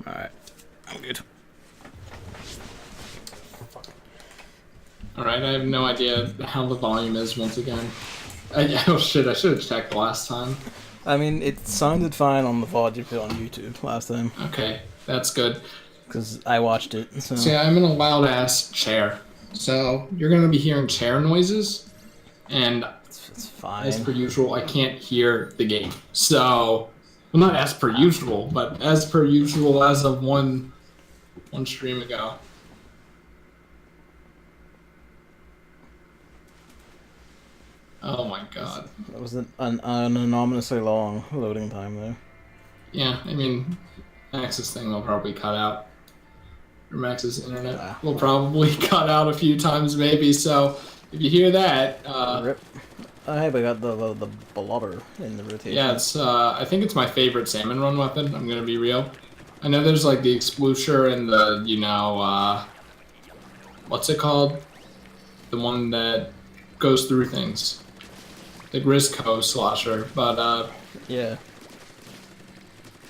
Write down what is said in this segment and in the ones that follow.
Alright. I'm good. Alright, I have no idea how the volume is once again. Oh shit, I should have checked last time. I mean, it sounded fine on the VOD you put on YouTube last time. Okay, that's good. Because I watched it, so... See, I'm in a loud-ass chair. So, you're gonna be hearing chair noises. And It's fine. as per usual, I can't hear the game. So, well, not as per usual, but as per usual as of one stream ago. Oh my god. That was an anomalously long loading time there. Yeah, I mean, Max's thing will probably cut out. Or Max's internet will probably cut out a few times maybe, so if you hear that... Rip. Hey, we got the blubber in the rotation. Yeah, it's, I think it's my favorite salmon run weapon, I'm gonna be real. I know there's like the Explosion and the, you know, what's it called? The one that goes through things. The Grisco slasher, but, yeah.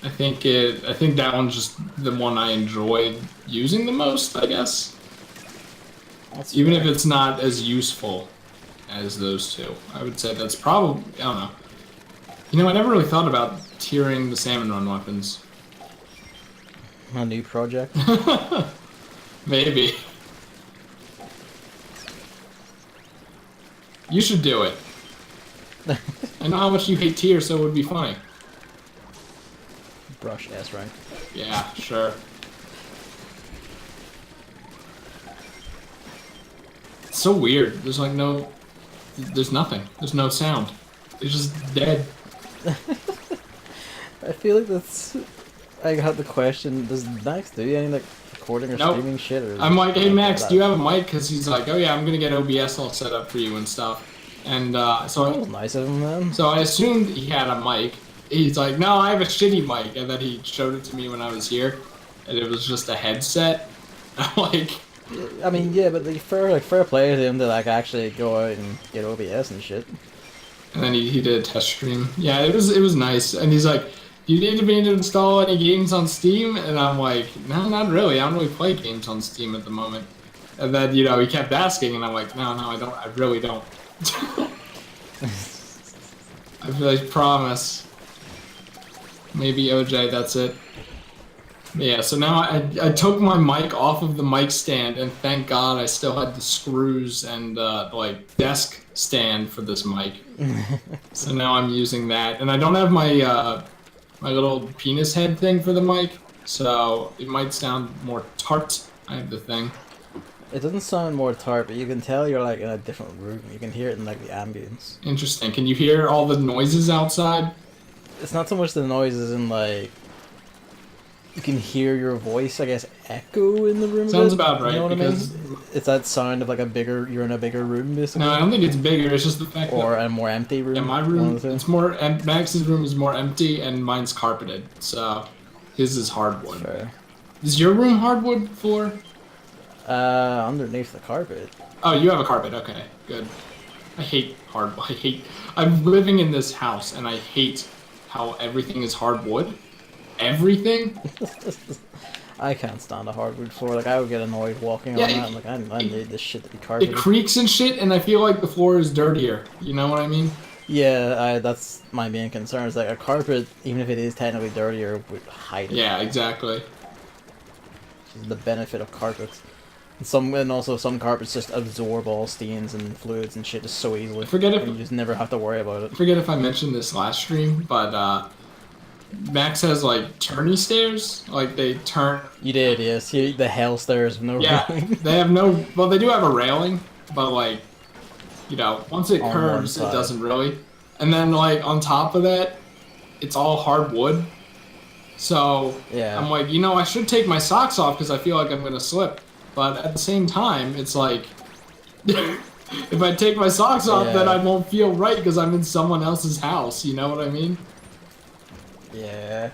I think that one's just the one I enjoy using the most, I guess. That's Even fair. if it's not as useful as those two. I would say that's probably, I don't know. You know, I never really thought about tiering the salmon run weapons. A new project? Maybe. You should do it. I know how much you hate tier, so it would be funny. Brush S rank. Yeah, sure. It's so weird. There's like no... There's nothing. There's no sound. It's just dead. I feel like that's... I got the question, does Max do any like recording or streaming shit? Or I'm like, hey Max, do you have a mic? Because he's like, oh yeah, I'm gonna get OBS all set up for you and stuff. And so that was nice of him, man. So I assumed he had a mic. He's like, no, I have a shitty mic. And then he showed it to me when I was here. And it was just a headset. I'm like... I mean, yeah, but like, fair play to him to like actually go out and get OBS and shit. And then he did a test stream. Yeah, it was nice. And he's like, do you need me to install any games on Steam? And I'm like, no, not really. I don't really play games on Steam at the moment. And then, you know, he kept asking, and I'm like, no, I don't. I really don't. I really promise. Maybe OJ, that's it. But yeah, so now I took my mic off of the mic stand, and thank God I still had the screws and like desk stand for this mic. So now I'm using that, and I don't have my my little penis head thing for the mic, so it might sound more tart. I have the thing. It doesn't sound more tart, but you can tell you're like in a different room. You can hear it in like the ambience. Interesting. Can you hear all the noises outside? It's not so much the noises in like... You can hear your voice, I guess, echo in the room. Sounds about right, you know what because... I mean? It's that sound of like a bigger... You're in a bigger room, basically. No, I don't think it's bigger. It's just the fact that... Or a more empty room. Yeah, my room, it's more... Max's room is more empty, and mine's carpeted, so... His is hardwood. Fair. Is your room hardwood floor? Underneath the carpet. Oh, you have a carpet. Okay, good. I hate hardwood. I'm living in this house, and I hate how everything is hardwood. Everything? I can't stand a hardwood floor. Like, I would get annoyed walking on that. I'm like, I need this shit to be carpeted. It creaks and shit, and I feel like the floor is dirtier. You know what I mean? Yeah, that's my main concern. Is like a carpet, even if it is technically dirtier, would hide it. Yeah, exactly. This is the benefit of carpets. And also some carpets just absorb all stains and fluids and shit just so easily. And you just never have to worry about it. I forget if I mentioned this last stream, but Max has like turny stairs. Like they turn. You did, yes. The hell stairs with no railing. They have no. Well, they do have a railing, but like, you know, once it curves, it doesn't really. And then like on top of that, it's all hardwood. So yeah. I'm like, you know, I should take my socks off because I feel like I'm gonna slip. But at the same time, it's like, if I take my socks off, then I won't feel right because I'm in someone else's house. You know what I mean? Yeah.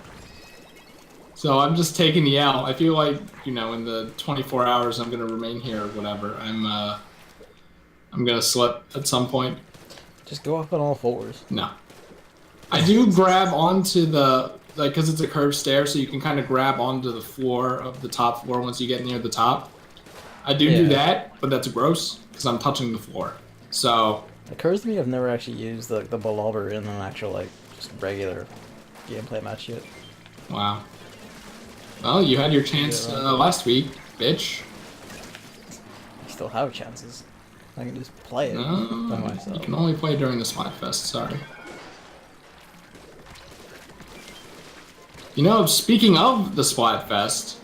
So I'm just taking the L. I feel like, you know, in the 24 hours I'm gonna remain here or whatever, I'm gonna slip at some point. Just go up on all fours. No. I do grab onto the like, because it's a curved stair, so you can kind of grab onto the floor of the top floor once you get near the top. I do that, but that's gross, because I'm touching the floor. So... It occurs to me I've never actually used the blobber in an actual, like, just regular gameplay match yet. Wow. Well, you had your chance last week, bitch. I still have chances. I can just play it by myself. You can only play during the Splatfest, sorry. You know, speaking of the Splatfest,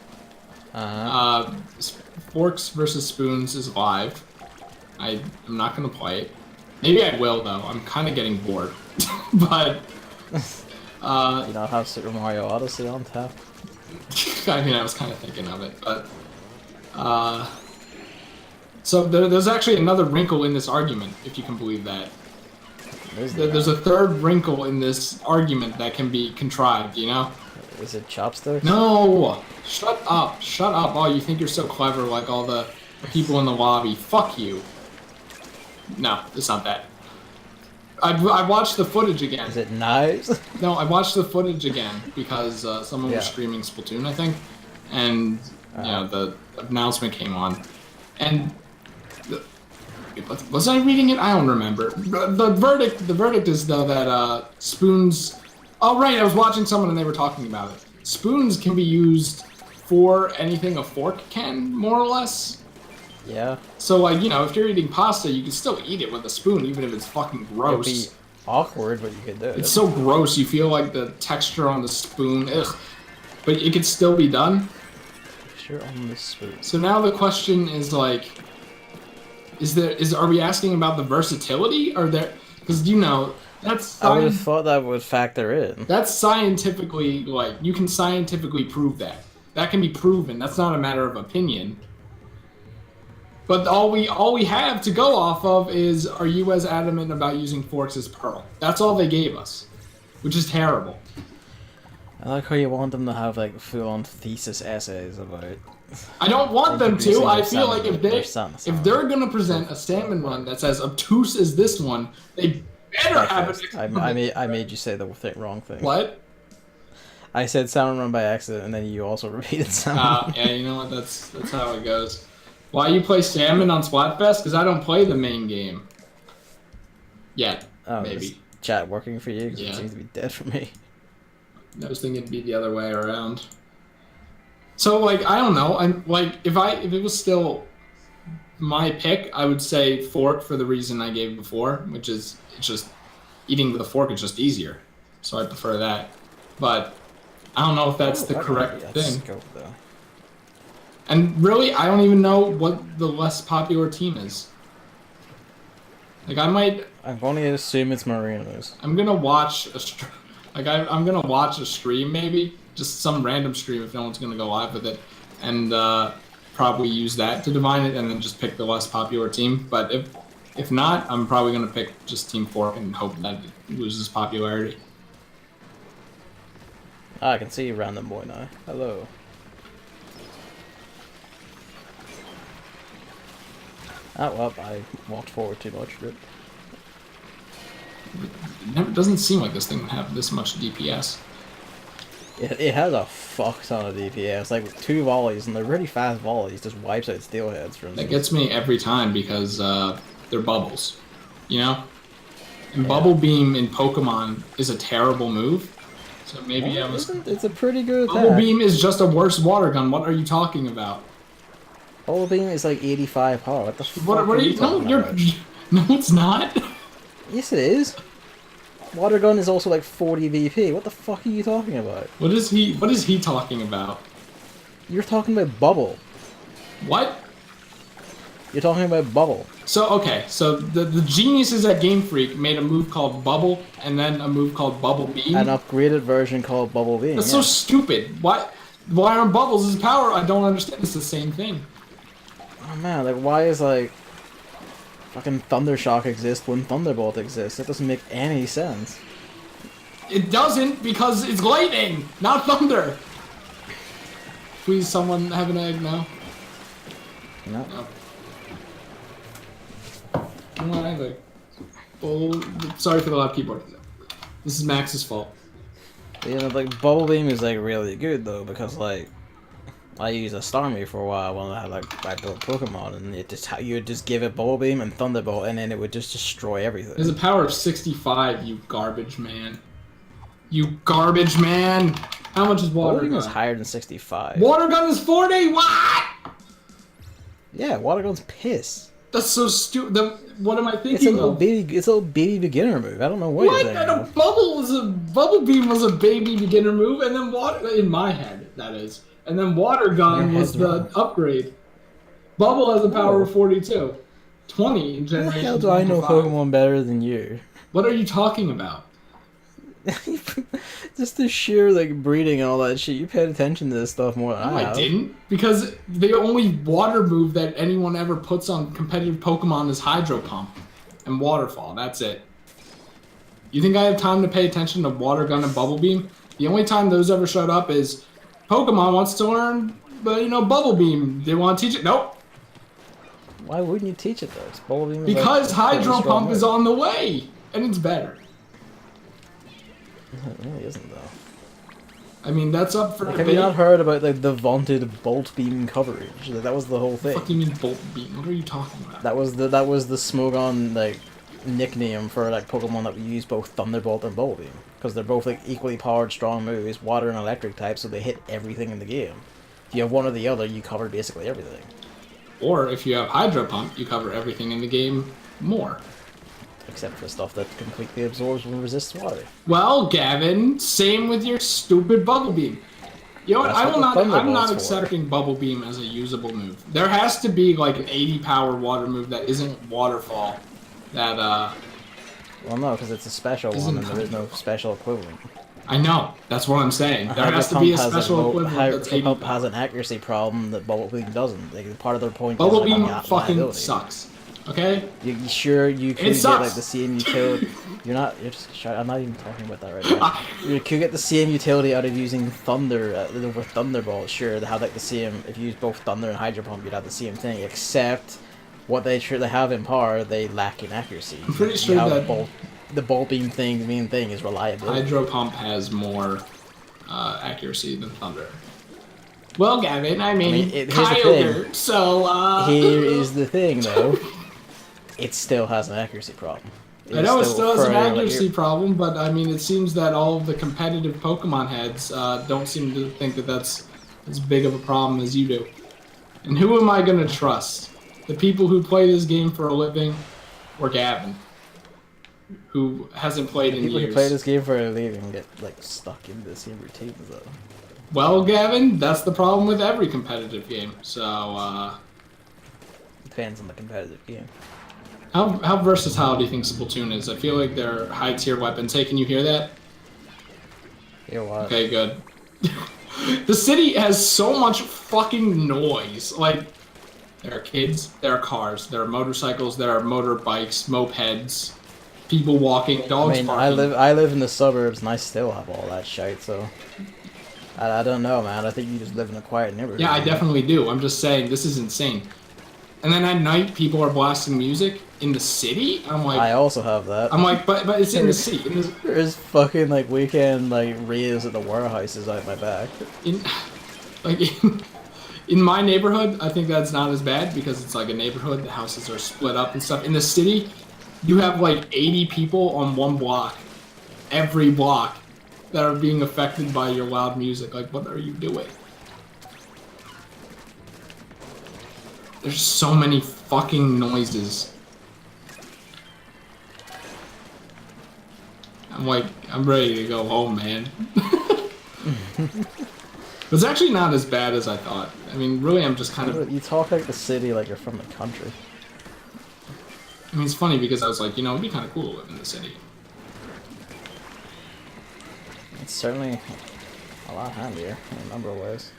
Forks vs. Spoons is live. I'm not gonna play it. Maybe I will, though. I'm kind of getting bored. But, you don't have Super Mario Odyssey on tap? I mean, I was kind of thinking of it, but... So there's actually another wrinkle in this argument, if you can believe that. There's a third wrinkle in this argument that can be contrived, you know? Is it chopsticks? No! Shut up. Shut up. Oh, you think you're so clever like all the people in the lobby. Fuck you. No, it's not that. I watched the footage again. Is it knives? No, I watched the footage again because someone was streaming Splatoon, I think, and you know the announcement came on, and was I reading it? I don't remember. The verdict is though that spoons. Oh right, I was watching someone and they were talking about it. Spoons can be used for anything a fork can, more or less. Yeah. So, like, you know, if you're eating pasta, you can still eat it with a spoon, even if it's fucking gross. It'd be awkward, but you could do it. It's so gross, you feel like the texture on the spoon, ugh. But it could still be done. Texture on the spoon. So now the question is, like, are we asking about the versatility? Or there, because, you know, that's... I would have thought that would factor in. That's scientifically, like, you can scientifically prove that. That can be proven. That's not a matter of opinion. But all we have to go off of is, are you as adamant about using forks as Pearl? That's all they gave us, which is terrible. I like how you want them to have like full-on thesis essays about it. I don't want them to. I feel like if they're gonna present a salmon run that's as obtuse as this one, they better have it. I made you say the wrong thing. What? I said salmon run by accident, and then you also repeated salmon. Yeah, you know what? That's how it goes. Why you play Salmon on Splatfest? Because I don't play the main game. Yet, maybe. Is chat working for you? Because Yeah. It seems to be dead for me. I was thinking it'd be the other way around. So, like, I don't know. I'm like, if it was still my pick, I would say fork for the reason I gave before, which is it's just eating with a fork is just easier. So I prefer that. But I don't know if that's the correct thing. Scope, though. And really, I don't even know what the less popular team is. Like, I'm going to assume it's Marinos. I'm gonna watch I'm gonna watch a stream, maybe just some random stream if no one's gonna go live with it, and probably use that to divine it, and then just pick the less popular team. But if not, I'm probably gonna pick just Team Fork and hope that it loses popularity. I can see Random Boy now. Hello. Oh, well, I walked forward too much, but... It doesn't seem like this thing would have this much DPS. It has a fuck ton of DPS, like with 2 volleys, and they're really fast volleys, just wipes out steelheads from That gets me every time because they're bubbles, you know? And Bubble Beam in Pokemon is a terrible move, so maybe It's a pretty good attack. Bubble Beam is just a worse water gun, what are you talking about? Bubble Beam is like 85 power. What the fuck? What are you talking about? No, it's not. Yes, it is. Water gun is also like 40 VP. What the fuck are you talking about? What is he talking about? You're talking about Bubble. What? You're talking about Bubble. So okay, so the geniuses at Game Freak made a move called Bubble and then a move called Bubble Beam. An upgraded version called Bubble Beam. That's so stupid. Why aren't bubbles as power? I don't understand. It's the same thing. Oh man, like why is like fucking Thundershock exist when Thunderbolt exists? That doesn't make any sense. It doesn't because it's lightning, not thunder. Please, someone have an egg now. No. Come on, I have sorry for the loud keyboard. This is Max's fault. You know, like Bubble Beam is like really good though because like I used a Starmie for a while when I had like I built Pokemon, and it just you would just give it Bubble Beam and Thunderbolt, and then it would just destroy everything. There's a power of 65, you garbage man. You garbage man. How much is Water Gun? Is higher than 65. Water Gun is 40. What? Yeah, Water Gun's piss. That's so stupid. What am I thinking? It's a little baby. It's a little baby beginner move. I don't know what you're saying. I don't. Bubble Beam was a baby beginner move, and then Water in my head that is, and then Water Gun was the upgrade. Bubble has a power of 42, 20 in generation. How the hell do I know Pokemon better than you? What are you talking about? Just the sheer like breeding and all that shit. You paid attention to this stuff more than I have. I didn't, because the only water move that anyone ever puts on competitive Pokemon is Hydro Pump and Waterfall. That's it. You think I have time to pay attention to Water Gun and Bubble Beam? The only time those ever showed up is Pokemon wants to learn, Bubble Beam. They want to teach it. Nope. Why wouldn't you teach it though? Bubble Beam is because Hydro Pump is on the way, and it's better. It really isn't though. I mean, that's up for debate. Have you not heard about like the vaunted Bolt Beam coverage? That was the whole thing. What do you mean Bolt Beam? What are you talking about? That was the Smogon like nickname for like Pokemon that use both Thunderbolt and Bubble Beam, because they're both like equally powered, strong moves, water and electric types, so they hit everything in the game. If you have one or the other, you cover basically everything. Or if you have Hydro Pump, you cover everything in the game more. Except for stuff that completely absorbs and resists water. Well, Gavin, same with your stupid Bubble Beam. You know what? I'm not accepting Bubble Beam as a usable move. There has to be like an 80 power water move that isn't Waterfall. That Well, no, because it's a special one, and there is no special equivalent. I know. That's what I'm saying. There has to be a special equivalent that's 80 Pump has an accuracy problem that Bubble Beam doesn't. Like, part of their point Bubble is like, Beam fucking sucks. Okay? You sure you could get like the same utility? You're just. I'm not even talking about that right now. You could get the same utility out of using Thunder over Thunderbolt. Sure, they have like the same. If you use both Thunder and Hydro Pump, you'd have the same thing. Except what they have in power, they lack in accuracy. I'm pretty sure that the Bolt Beam main thing is reliability. Hydro Pump has more accuracy than Thunder. Well, Gavin, I mean Kyogre, so here is the thing, though. It still has an accuracy problem. I know it still has an accuracy problem, but I mean, it seems that all of the competitive Pokemon heads don't seem to think that that's as big of a problem as you do. And who am I going to trust? The people who play this game for a living, or Gavin, who hasn't played in years? People who play this game for a living get like stuck in the same routines, though. Well, Gavin, that's the problem with every competitive game. So, depends on the competitive game. How versatile do you think Splatoon is? I feel like they're high-tier weapons. Hey, can you hear that? Hear what? Okay, good. The city has so much fucking noise. Like, there are kids, there are cars, there are motorcycles, there are motorbikes, mopeds, people walking, dogs barking. I live in the suburbs, and I still have all that shit, so... I don't know, man. I think you just live in a quiet neighborhood. Yeah, I definitely do. I'm just saying, this is insane. And then at night, people are blasting music in the city? I'm like... I also have that. I'm like, but it's in the city. There's fucking, like, weekend, like, raves at the warehouses out my back. In my neighborhood, I think that's not as bad, because it's like a neighborhood, the houses are split up and stuff. In the city, you have, like, 80 people on one block. Every block. That are being affected by your loud music. Like, what are you doing? There's so many fucking noises. I'm like, I'm ready to go home, man. It's actually not as bad as I thought. I mean, really, I'm just kind of... You talk like the city like you're from the country. I mean, it's funny because I was like, it'd be kind of cool to live in the city. It's certainly a lot handier in a number of ways.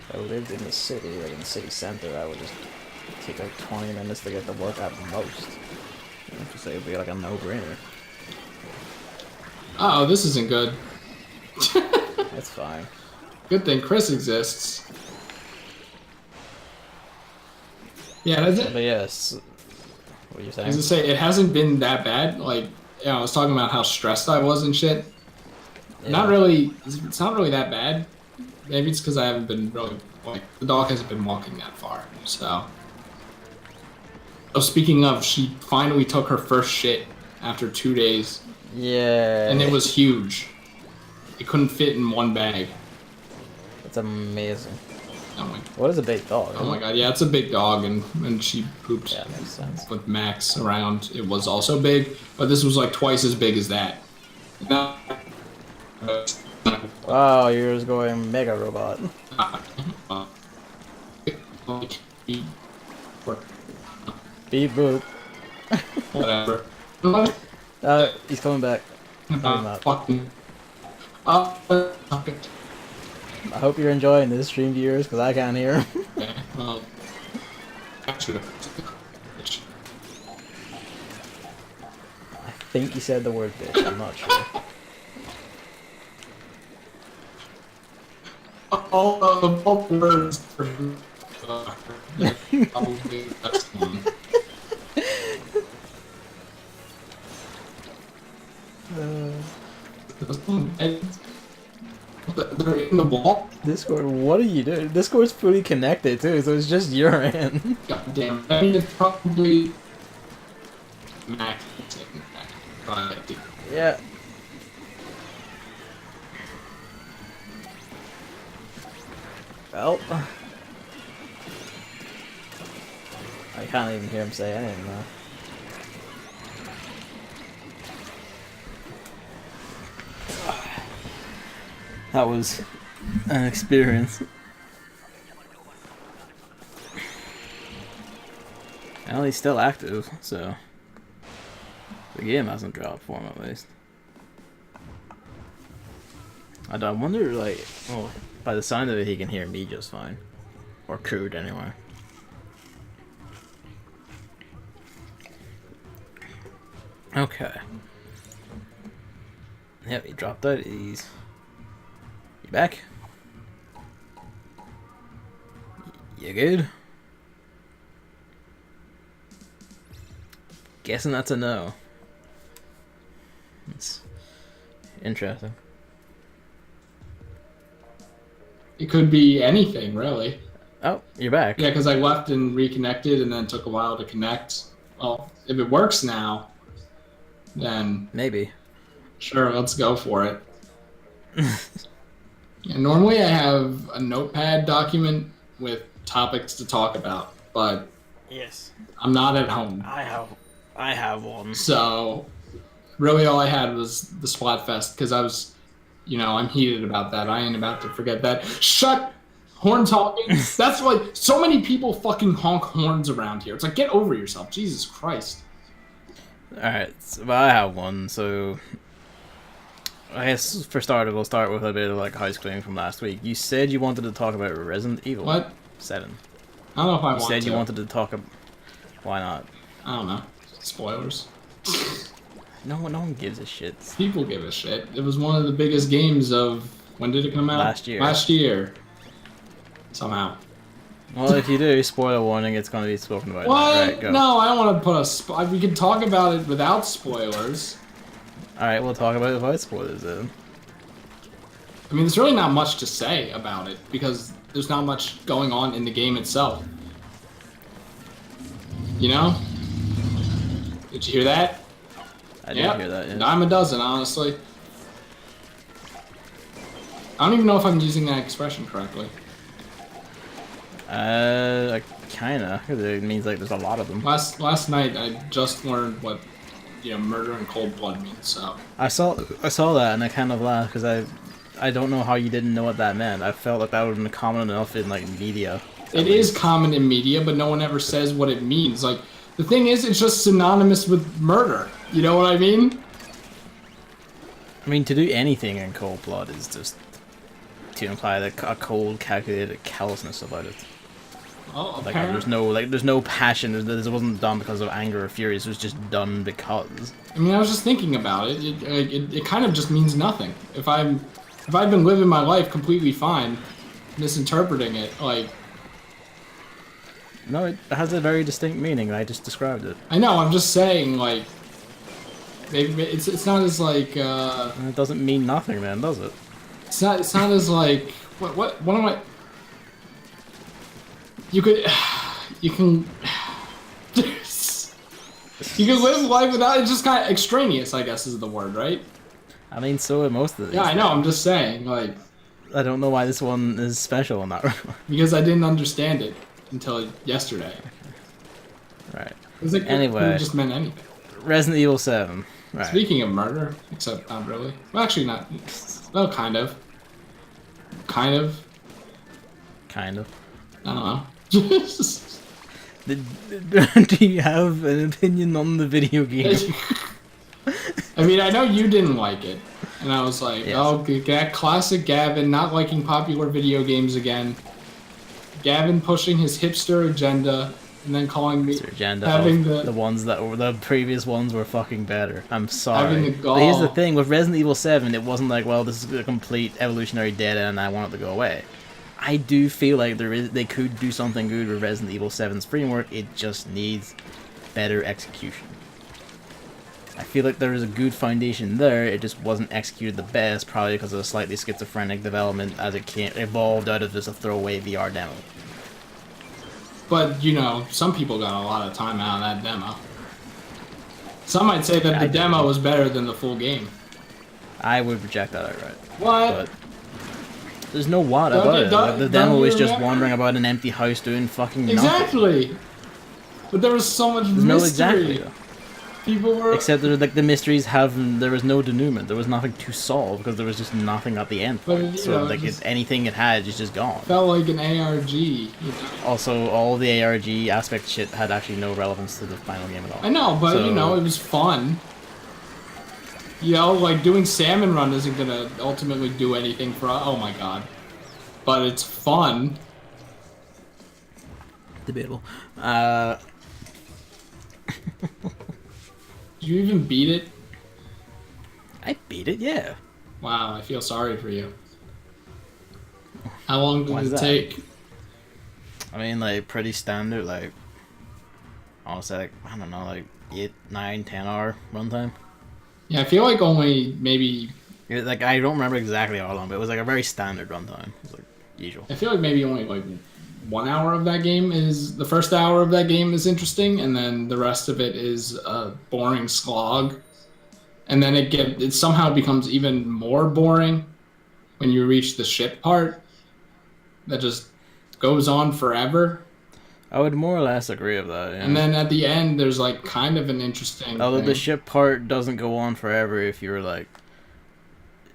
If I lived in the city, like in the city center, I would just take like 20 minutes to get to work at the most. It would be like a no-brainer. Uh-oh, this isn't good. That's fine. Good thing Chris exists. Yeah, that's it. But yes, What are you I saying? was gonna say, it hasn't been that bad. Like, I was talking about how stressed I was and shit. Yeah. Not really. It's not really that bad. Maybe it's because I haven't been really like the dog hasn't been walking that far. So. Oh, speaking of, she finally took her first shit after 2 days. Yeah. And it was huge. It couldn't fit in one bag. That's amazing. Oh my. What is a big dog? Oh my god, yeah, it's a big dog, and she pooped. Yeah, makes sense. With Max around, it was also big, but this was like twice as big as that. Wow, you're just going mega robot. Beep boop. Whatever. He's coming back. Fucking. I hope you're enjoying this, stream viewers, because I can't hear him. Okay, well, actually, I think he said the word bitch, I'm not sure. all the words for probably the best one. They're in the wall. Discord, what are you doing? Discord's fully connected too, so it's just your end. God damn. I mean, it's probably Max. Yeah. Well, I can't even hear him say anything now. That was an experience. Well, he's still active, so the game hasn't dropped for him at least. I wonder, like, oh, by the sound of it, he can hear me just fine, or Crude anyway. Okay. Yep, he dropped out. He's. You back? You good? Guessing that's a no. It's interesting. It could be anything, really. Oh, you're back. Yeah, because I left and reconnected and then took a while to connect. Well, if it works now, then... Maybe. Sure, let's go for it. Yeah, normally I have a notepad document with topics to talk about, but yes, I'm not at home. I have one. So, really all I had was the Splatfest, because I was, I'm heated about that. I ain't about to forget that. Shut! Horn talking. That's why so many people fucking honk horns around here. It's like, get over yourself. Jesus Christ. Alright, so I have one, so... I guess for starters, we'll start with a bit of like house cleaning from last week. You said you wanted to talk about Resident Evil. What? 7. I don't know if I want to. You said you wanted to talk about... Why not? I don't know. Spoilers. No one gives a shit. People give a shit. It was one of the biggest games of... When did it come out? Last year. Last year. Somehow. Well, if you do, spoiler warning, it's going to be spoken about. What? Right, go. No, I don't want to put a... We can talk about it without spoilers. Alright, we'll talk about it without spoilers then. I mean, there's really not much to say about it, because there's not much going on in the game itself. You know? Did you hear that? I did hear that, yeah. Dime a dozen, honestly. I don't even know if I'm using that expression correctly. Kinda. 'Cause it means like there's a lot of them. Last night, I just learned what, murder in cold blood means, so... I saw that and I kind of laughed, because I don't know how you didn't know what that meant. I felt like that would have been common enough in, like, media. It is common in media, but no one ever says what it means. Like, the thing is, it's just synonymous with murder. You know what I mean? I mean, to do anything in cold blood is just to imply a cold, calculated callousness about it. Oh, like there's no passion. This wasn't done because of anger or fury. It was just done because. I mean, I was just thinking about it. It kind of just means nothing. If I've been living my life completely fine, misinterpreting it, like, No, it has a very distinct meaning. I just described it. I know. I'm just saying, like, it's not as like. It doesn't mean nothing, man, does it? It's not as like. What am I? You could. You can. You can live life without. It's just kind of extraneous, I guess, is the word, right? I mean, so are most of these. Yeah, I know. I'm just saying, like. I don't know why this one is special in that regard. Because I didn't understand it until yesterday. Right. Like, anyway, it just meant anything. Resident Evil 7. Right. Speaking of murder, except not really. Well, actually not. Well, kind of. Kind of. Kind of. I don't know. Do you have an opinion on the video game? I mean, I know you didn't like it. And I was like, yes. Oh, that classic Gavin not liking popular video games again. Gavin pushing his hipster agenda and then calling me having the ones that were the previous ones were fucking better. I'm sorry. Having the gall. But here's the thing with Resident Evil 7, it wasn't like, well, this is a complete evolutionary dead end and I want it to go away. I do feel like they could do something good with Resident Evil 7's framework. It just needs better execution. I feel like there is a good foundation there, it just wasn't executed the best, probably because of a slightly schizophrenic development as it evolved out of just a throwaway VR demo. But, you know, some people got a lot of time out of that demo. Some might say that the demo was better than the full game. I would reject that outright. What? But there's no what about it. Like, the demo was just wandering about an empty house doing fucking nothing. Exactly! But there was so much mystery. No, exactly. People were... Except that, like, the mysteries there was no denouement. There was nothing to solve because there was just nothing at the end point. So, like, anything it had is just gone. Felt like an ARG. You know? Also, all the ARG aspect shit had actually no relevance to the final game at all. I know, but, you know, it was fun. You know, like, doing Salmon Run isn't gonna ultimately do anything for... Oh my god. But it's fun. Debatable. Did you even beat it? I beat it, yeah. Wow, I feel sorry for you. How long did it take? I mean, like, pretty standard, like, honestly, like, I don't know, like, 8, 9, 10 hour runtime. Yeah, I feel like only maybe... Like, I don't remember exactly how long, but it was, like, a very standard runtime. It was, like, usual. I feel like maybe only, like, 1 hour of that game is... The first hour of that game is interesting, and then the rest of it is a boring slog. And then it somehow becomes even more boring when you reach the ship part. That just goes on forever. I would more or less agree with that, yeah. And then at the end, there's, like, kind of an interesting Although thing. the ship part doesn't go on forever if you're, like,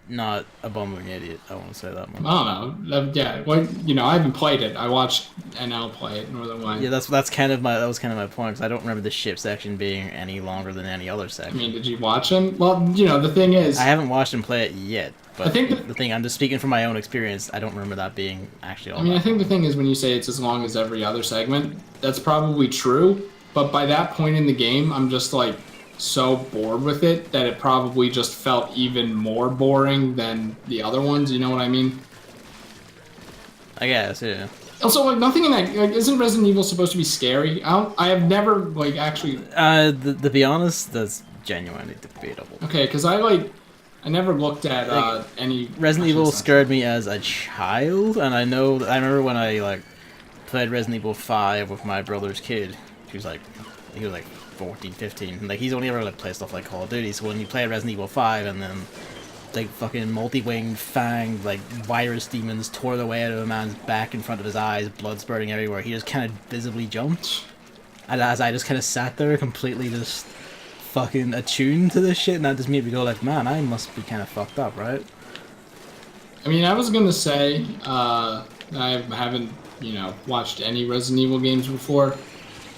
not a bumbling idiot. I won't say that much. I don't know. Yeah, well, you know, I haven't played it. I watched NL play it more than once. Yeah, that was kind of my point, because I don't remember the ship section being any longer than any other section. I mean, did you watch him? Well, you know, the thing is... I haven't watched him play it yet, but I think the thing, I'm just speaking from my own experience, I don't remember that being actually all I mean, I think the thing is when you say it's as long as every other segment, that's probably true, but by that point in the game, I'm just, like, so bored with it that it probably just felt even more boring than the other ones, you know what I mean? I guess, yeah. Also, like, nothing in that, like, isn't Resident Evil supposed to be scary? I have never, like, actually... To be honest, that's genuinely debatable. Okay, because I never looked at, like, any... Resident Evil scared me as a child, and I remember when I, like, played Resident Evil 5 with my brother's kid, he was, like, 14, 15, and, like, he's only ever, like, played stuff like Call of Duty, so when you play Resident Evil 5 and then, like, fucking multi-winged, fanged, like, virus demons tore their way out of a man's back in front of his eyes, blood spurting everywhere, he just kind of visibly jumped. And as I just kind of sat there completely just fucking attuned to this shit, and that just made me go like, man, I must be kind of fucked up, right? I mean, I was gonna say, I haven't, you know, watched any Resident Evil games before.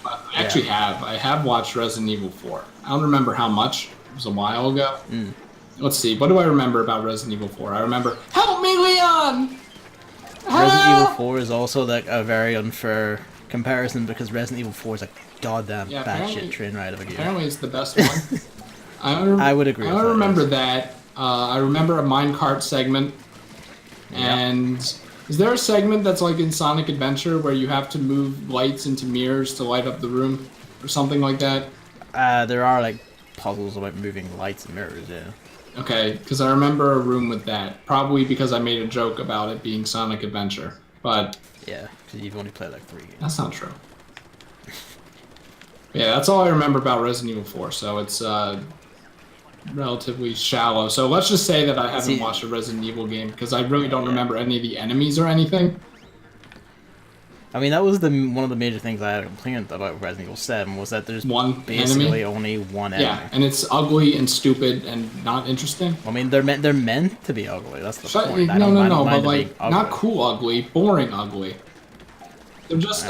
I actually have. I have watched Resident Evil 4. I don't remember how much. It was a while ago. Let's see. What do I remember about Resident Evil 4? I remember, help me, Leon! Help! Resident Evil 4 is also, like, a very unfair comparison because Resident Evil 4 is a goddamn batshit train ride of a game. Apparently it's the best one. I would agree with that. I remember that. I remember a minecart segment. Yeah. And Is there a segment that's like in Sonic Adventure where you have to move lights into mirrors to light up the room, or something like that? There are like puzzles about moving lights and mirrors. Yeah. Okay, because I remember a room with that. Probably because I made a joke about it being Sonic Adventure, but Yeah, because you've only played like 3 games. that's not true. Yeah, that's all I remember about Resident Evil 4. So it's relatively shallow. So let's just say that I haven't watched a Resident Evil game because I really don't remember any of the enemies or anything. I mean, that was one of the major things I had a complaint about Resident Evil 7 was that there's basically only one enemy. Yeah, and it's ugly and stupid and not interesting. I mean, they're meant to be ugly. That's the point. No, but like not cool ugly, boring ugly. They're just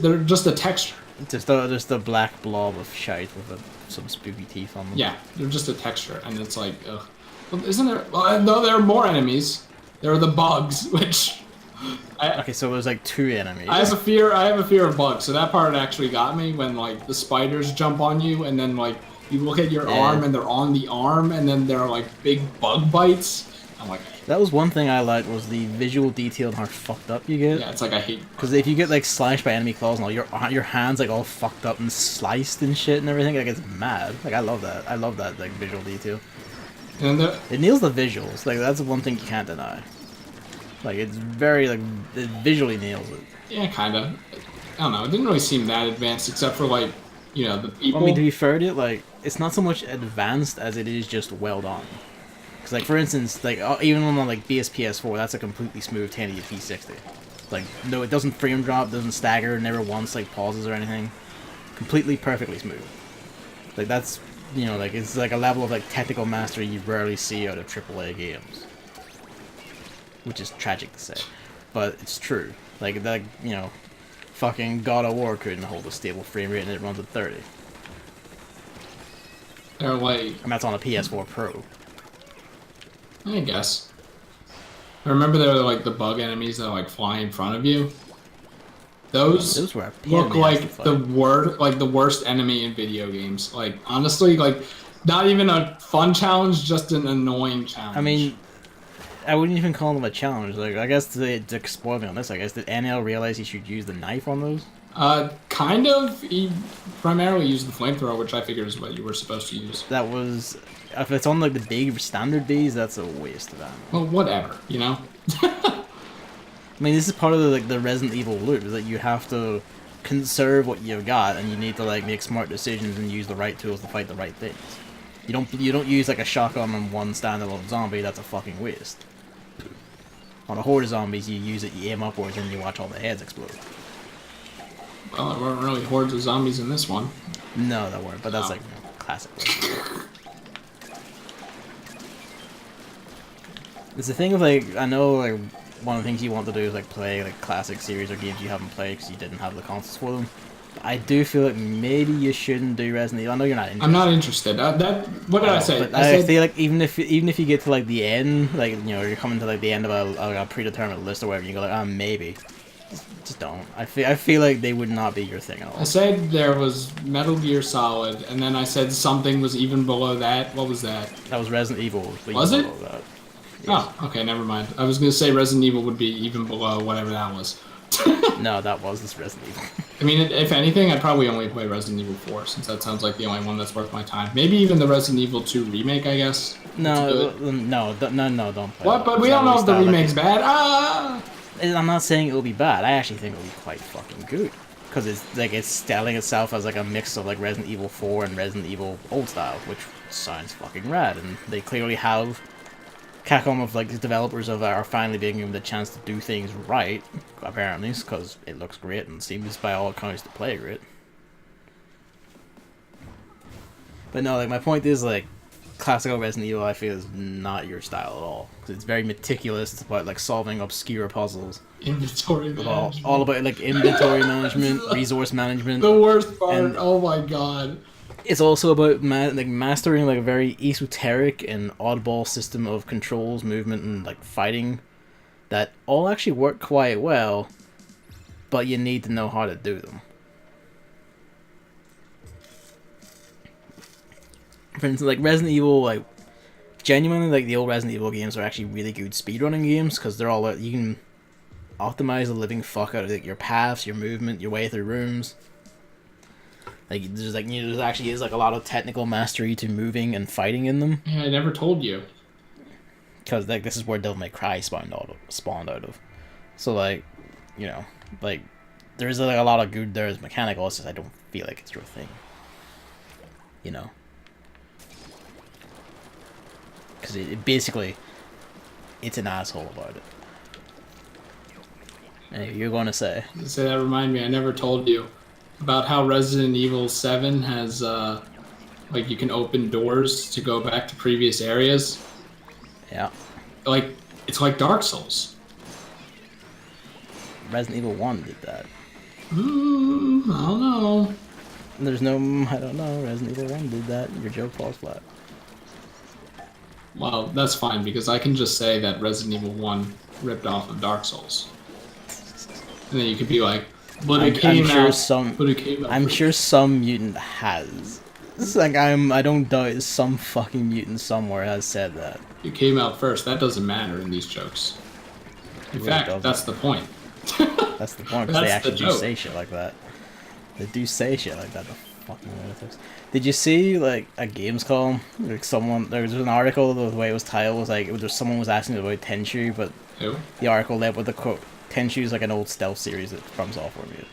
they're just a texture. Just a black blob of shite with some spooky teeth on them. Yeah, they're just a texture, and it's like, ugh. Well, isn't there? Well, no, there are more enemies. There are the bugs, which. Okay, so there's like 2 enemies. I have a fear of bugs, so that part actually got me when like the spiders jump on you, and then like you look at your arm, and they're on the arm, and then there are like big bug bites. I'm like. That was one thing I liked was the visual detail and how fucked up you get. Yeah, it's like I hate. Because if you get like slashed by enemy claws and all, your hands like all fucked up and sliced and shit and everything, like it's mad. Like I love that. I love that like visual detail. And it nails the visuals. Like that's one thing you can't deny. Like it's very like it visually nails it. Yeah, kind of. I don't know. It didn't really seem that advanced, except for like the people. I mean, to be fair to it, like it's not so much advanced as it is just well done. Because, like, for instance, like, even on, like, PS4, that's a completely smooth 1080p 60. Like, no, it doesn't frame drop, doesn't stagger, never once, like, pauses or anything. Completely perfectly smooth. Like, that's, like, it's, like, a level of, like, technical mastery you rarely see out of AAA games. Which is tragic to say. But it's true. Like, fucking God of War couldn't hold a stable frame rate and it runs at 30. They're like... And that's on a PS4 Pro. I guess. I remember there were like the bug enemies that like fly in front of you. Those look like the worst enemy in video games. Like honestly, like not even a fun challenge, just an annoying challenge. I mean, I wouldn't even call them a challenge. Like I guess to spoil me on this, I guess did NL realize he should use the knife on those? Kind of. He primarily used the flamethrower, which I figured is what you were supposed to use. That was. If it's on like the big standard Bs, that's a waste of ammo. Well, whatever, I mean, this is part of the Resident Evil loop, is that you have to conserve what you've got, and you need to like make smart decisions and use the right tools to fight the right things. You don't use like a shotgun on one standalone zombie. That's a fucking waste. On a horde of zombies, you use it, you aim upwards, and you watch all the heads explode. Well, there weren't really hordes of zombies in this one. No, there weren't, but that's like classic. It's the thing of like, I know like one of the things you want to do is like play like classic series or games you haven't played because you didn't have the consoles for them. But I do feel like maybe you shouldn't do Resident Evil. I know you're not interested. I'm not interested. What did I say? I feel like even if you get to like the end, like you're coming to like the end of a predetermined list or whatever, you go like, maybe. Just don't. I feel like they would not be your thing at all. I said there was Metal Gear Solid, and then I said something was even below that. What was that? That was Resident Evil. Was it? That. Yes. Oh, okay, never mind. I was gonna say Resident Evil would be even below whatever that was. No, that was this Resident Evil. I mean, if anything, I'd probably only play Resident Evil 4, since that sounds like the only one that's worth my time. Maybe even the Resident Evil 2 remake, I guess. No, don't play What? But we don't know if the remake's bad. I'm not saying it'll be bad. I actually think it'll be quite fucking good. Because it's styling itself as like a mix of like Resident Evil 4 and Resident Evil old style, which sounds fucking rad. And they clearly have Capcom of like the developers of are finally being given the chance to do things right, apparently, because it looks great and seems by all accounts to play great. But no, like my point is like classical Resident Evil I feel is not your style at all, because it's very meticulous. It's about like solving obscure puzzles. Inventory management. All about like inventory management, resource management. The worst part. Oh my god. It's also about mastering like a very esoteric and oddball system of controls, movement, and like fighting that all actually work quite well, but you need to know how to do them. For instance, like Resident Evil, like genuinely, like the old Resident Evil games are actually really good speedrunning games because they're all you can optimize the living fuck out of like, your paths, your movement, your way through rooms. Like there actually is like a lot of technical mastery to moving and fighting in them. Yeah, I never told you. Because like this is where Devil May Cry spawned out of. So like, you know, like there's like a lot of good there is mechanical. It's just I don't feel like it's your thing. You know. Because it basically, it's an asshole about it. Anyway, you're going to say. So that remind me, I never told you about how Resident Evil 7 has, like, you can open doors to go back to previous areas. Yeah. Like, it's like Dark Souls. Resident Evil 1 did that. I don't know. There's no, I don't know, Resident Evil 1 did that. Your joke falls flat. Well, that's fine, because I can just say that Resident Evil 1 ripped off of Dark Souls. And then you could be like, but it came out. I'm sure some mutant has. It's like I don't doubt some fucking mutant somewhere has said that. It came out first. That doesn't matter in these jokes. In fact, that's the point. That's the point, because they actually do say shit like that. They do say shit like that, the fucking lunatics. Did you see, like, a Gamescom? Like, there was an article, the way it was titled was like, someone was asking about Tenchu, but the article led with the quote, Tenchu is like an old stealth series that From Software made.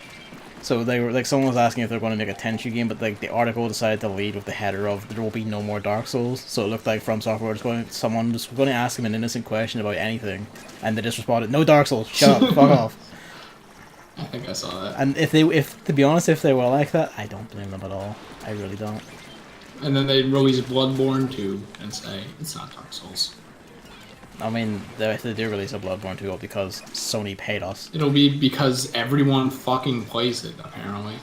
So they were, like, someone was asking if they're going to make a Tenchu game, but, like, the article decided to lead with the header of, there will be no more Dark Souls, so it looked like From Software someone was going to ask him an innocent question about anything, and they just responded, no Dark Souls, shut up, fuck off. I think I saw that. And if to be honest, if they were like that, I don't blame them at all. I really don't. And then they release Bloodborne 2 and say, it's not Dark Souls. I mean, they do release a Bloodborne 2 because Sony paid us. It'll be because everyone fucking plays it, apparently.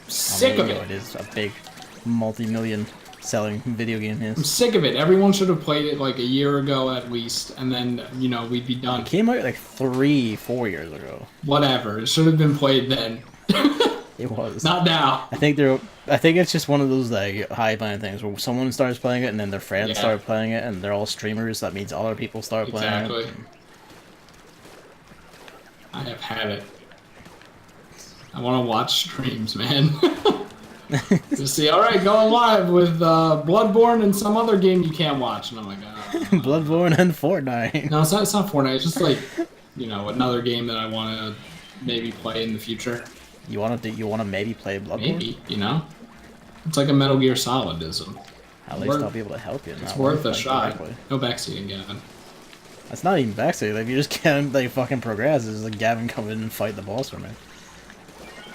Sick of it. It is a big, multi-million selling video game. Yes. I'm sick of it. Everyone should have played it like a year ago at least, and then, you know, we'd be done. It came out like 3-4 years ago. Whatever. It should have been played then. It was. Not now. I think it's just one of those like high-flying things where someone starts playing it and then their friends start playing it and they're all streamers. That means other people start playing it. Exactly. I have had it. I want to watch streams, man. Just see, alright, going live with Bloodborne and some other game you can't watch. And I'm like, Bloodborne and Fortnite. No, it's not Fortnite. It's just like, you know, another game that I want to maybe play in the future. You want to maybe play Bloodborne? Maybe, you know? It's like a Metal Gear Solidism. At least I'll be able to help you. It's worth a shot. No backseating, Gavin. That's not even backseating. Like, you just can't, like, fucking progress. It's like Gavin come in and fight the boss for me.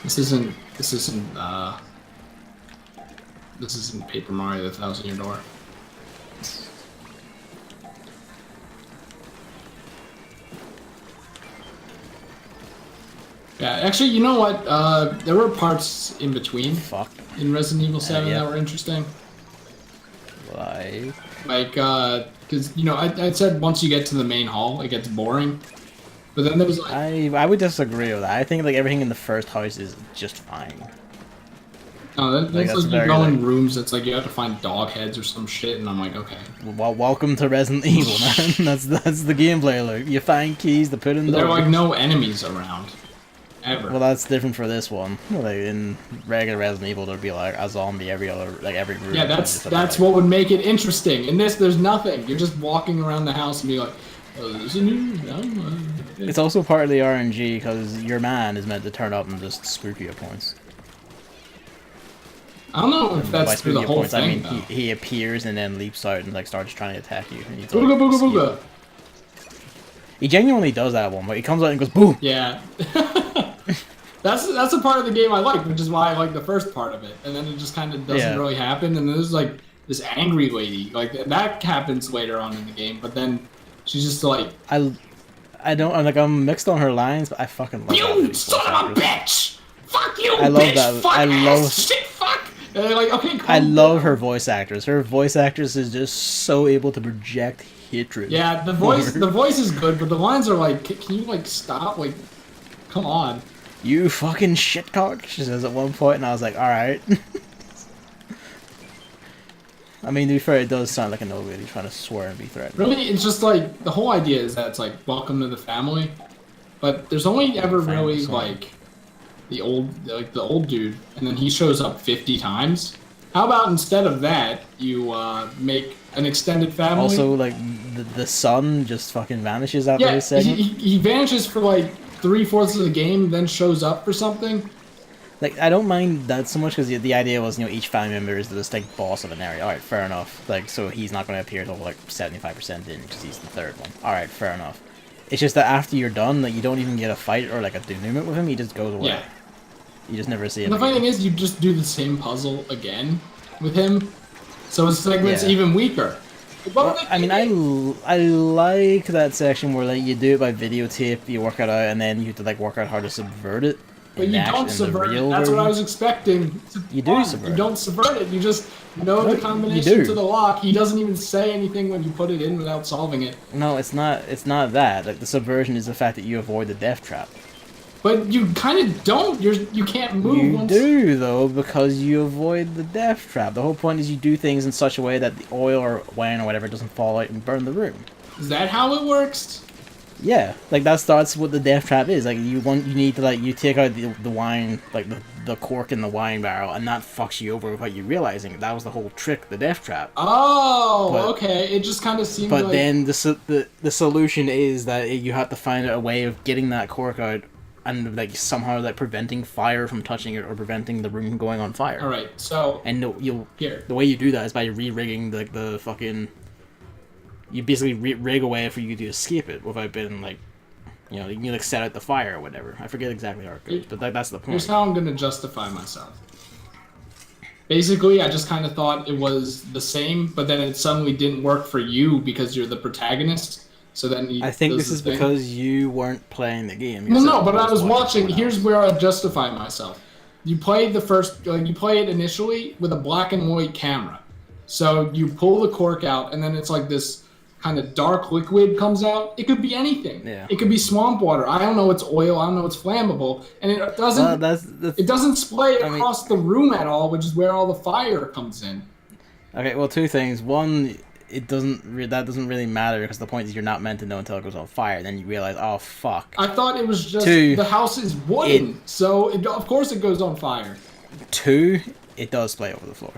This isn't Paper Mario: The Thousand Year Door. Yeah, actually, you know what? There were parts in between in Resident Evil 7 that were interesting. Like, because, you know, I said once you get to the main hall, it gets boring. But then there was like... I would disagree with that. I think, like, everything in the first house is just fine. No, that's like you go in rooms, it's like you have to find dog heads or some shit, and I'm like, okay. Well, welcome to Resident Evil, man. That's the gameplay loop. You find keys to put in there are, like, no enemies around. Ever. Well, that's different for this one. Like in regular Resident Evil, there'd be like a zombie every room. Yeah, that's what would make it interesting. In this, there's nothing. You're just walking around the house and be like, oh, there's a new... It's also part of the RNG because your man is meant to turn up and just spook you at points. I don't know if that's through the whole thing. I mean, he appears and then leaps out and like starts trying to attack you. And booga booga booga. He genuinely does that one. Like he comes out and goes boom. Yeah. That's a part of the game I like, which is why I like the first part of it. And then it just kind of doesn't really happen. And there's like this angry lady, like that happens later on in the game. But then she's just like, I'm mixed on her lines, but I fucking love you son of a bitch! Fuck you! I love bitch! that. Fuck I love shit. Fuck. And they're like, okay, cool. I love her voice actress. Her voice actress is just so able to project hatred. Yeah, the voice is good, but the lines are like, can you like stop? Like, come on. You fucking shitcock, she says at one point, and I was like, alright. I mean, to be fair, it does sound like an old lady trying to swear and be threatened. Really, it's just like, the whole idea is that it's like, welcome to the family. but there's only ever Fine, really so- like the old dude, and then he shows up 50 times. How about instead of that, you make an extended family? Also, like, the sun just fucking vanishes after yeah, his segment. he vanishes for like 3/4 of the game, then shows up for something. Like, I don't mind that so much because the idea was, you know, each family member is the distinct boss of an area. Alright, fair enough. Like, so he's not going to appear until, like, 75% in because he's the third one. Alright, fair enough. It's just that after you're done, like, you don't even get a fight or, like, a denouement with him, he just goes away. Yeah. You just never see it. And the funny thing is, you just do the same puzzle again with him, so his segment's Yeah. even weaker. Well, I mean, I like that section where, like, you do it by videotape, you work it out, and then you have to, like, work out how to subvert it. But you don't subvert it. That's what I was expecting. You do subvert it. You don't subvert it. You just know the combination to the lock. He doesn't even say anything when you put it in without solving it. No, it's not. It's not that. Like, the subversion is the fact that you avoid the death trap. But you kind of don't. You can't move. You do though, because you avoid the death trap. The whole point is you do things in such a way that the oil or wine or whatever doesn't fall out and burn the room. Is that how it works? Yeah, like that's what the death trap is. Like you need to you take out the wine, like the cork in the wine barrel, and that fucks you over without you realizing. That was the whole trick, the death trap. Oh, okay. It just kind of seemed But like... then the solution is that you have to find a way of getting that cork out and like somehow like preventing fire from touching it or preventing the room going on fire. All right, so And the way you do that is by re-rigging the fucking. You basically rig a way for you to escape it without being like, you know, you can like set out the fire or whatever. I forget exactly how it goes, but that's the point. Here's how I'm gonna justify myself. Basically, I just kind of thought it was the same, but then it suddenly didn't work for you because you're the protagonist. So then I think this is because you weren't playing the game. Well, no, but I was watching. Here's where I justify myself. You played the first, you play it initially with a black and white camera. So you pull the cork out, and then it's like this kind of dark liquid comes out. It could be anything. Yeah. It could be swamp water. I don't know it's oil. I don't know it's flammable, and it doesn't. It doesn't splay across the room at all, which is where all the fire comes in. Okay, well, two things. One, that doesn't really matter because the point is you're not meant to know until it goes on fire. Then you realize, oh fuck. I thought it was just Two, the house is wooden, so of course it goes on fire. Two, it does splay over the floor.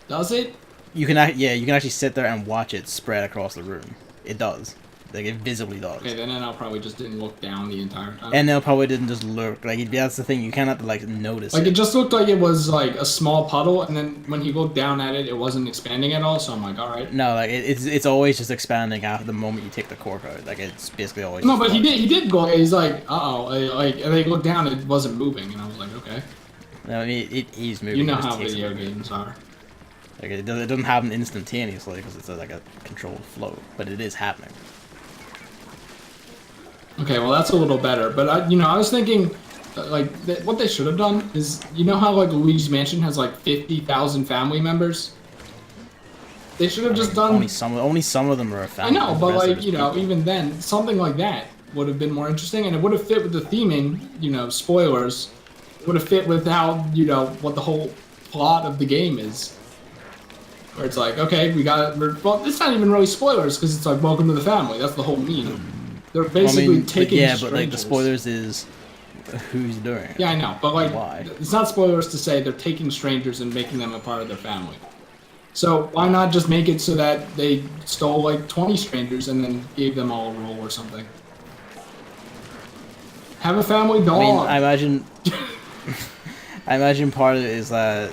Does it? You can actually sit there and watch it spread across the room. It does. Like, it visibly does. Okay, then I probably just didn't look down the entire time. And they'll probably didn't just lurk. Like, that's the thing. You kind of have to, like, notice Like, it. it just looked like it was, like, a small puddle, and then when he looked down at it, it wasn't expanding at all, so I'm like, alright. No, like, it's always just expanding after the moment you take the cork out. Like, it's basically always... No, but he did go, he's like, uh-oh, like, and they looked down, it wasn't moving, and I was like, okay. No, I mean, it is moving. You know how video games are. Like, it doesn't happen instantaneously, because it's like a controlled flow, but it is happening. Okay, well that's a little better, but I was thinking, what they should have done is, you know how like Luigi's Mansion has like 50,000 family members? They should have just done. Only some of them are a family. I know, but like even then, something like that would have been more interesting, and it would have fit with the theming. Spoilers. It would have fit with how what the whole plot of the game is. Where it's like, okay, well, it's not even really spoilers because it's like, welcome to the family. That's the whole meaning. They're basically taking yeah, strangers. but like the spoilers is who's doing it. Yeah, I know, but like, why? It's not spoilers to say they're taking strangers and making them a part of their family. So why not just make it so that they stole like 20 strangers and then gave them all a role or something? Have a family dog. I mean, I imagine part of it is that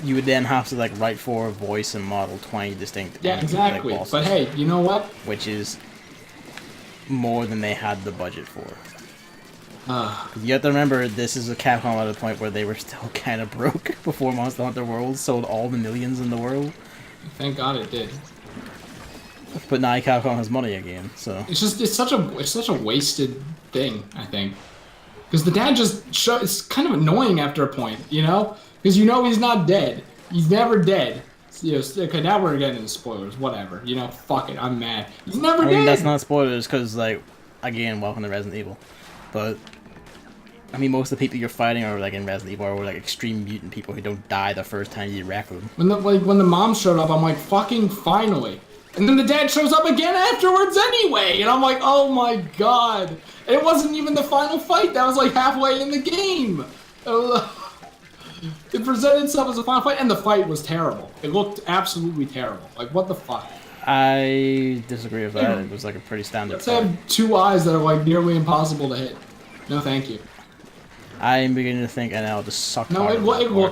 you would then have to like write for, voice, and model 20 distinct. Yeah, exactly. Like, but hey, you know what? Which is more than they had the budget for. You have to remember, this is a Capcom at a point where they were still kind of broke before Monster Hunter World sold all the millions in the world. Thank God it did. But now Capcom has money again, so it's such a wasted thing, I think. Because the dad it's kind of annoying after a point, because he's not dead. He's never dead. Okay, now we're getting into spoilers. Whatever. Fuck it. I'm mad. He's never dead. I mean, that's not spoilers, because, like, again, welcome to Resident Evil. But, I mean, most of the people you're fighting are, like, in Resident Evil are, like, extreme mutant people who don't die the first time you wreck them. When the mom showed up, I'm like, fucking finally. And then the dad shows up again afterwards anyway, and I'm like, oh my god. It wasn't even the final fight, that was like halfway in the game. It presented itself as a final fight, and the fight was terrible. It looked absolutely terrible. Like, what the fuck? I disagree with that. It was like a pretty standard fight. Have 2 eyes that are like nearly impossible to hit. No, thank you. I'm beginning to think NL just sucked hard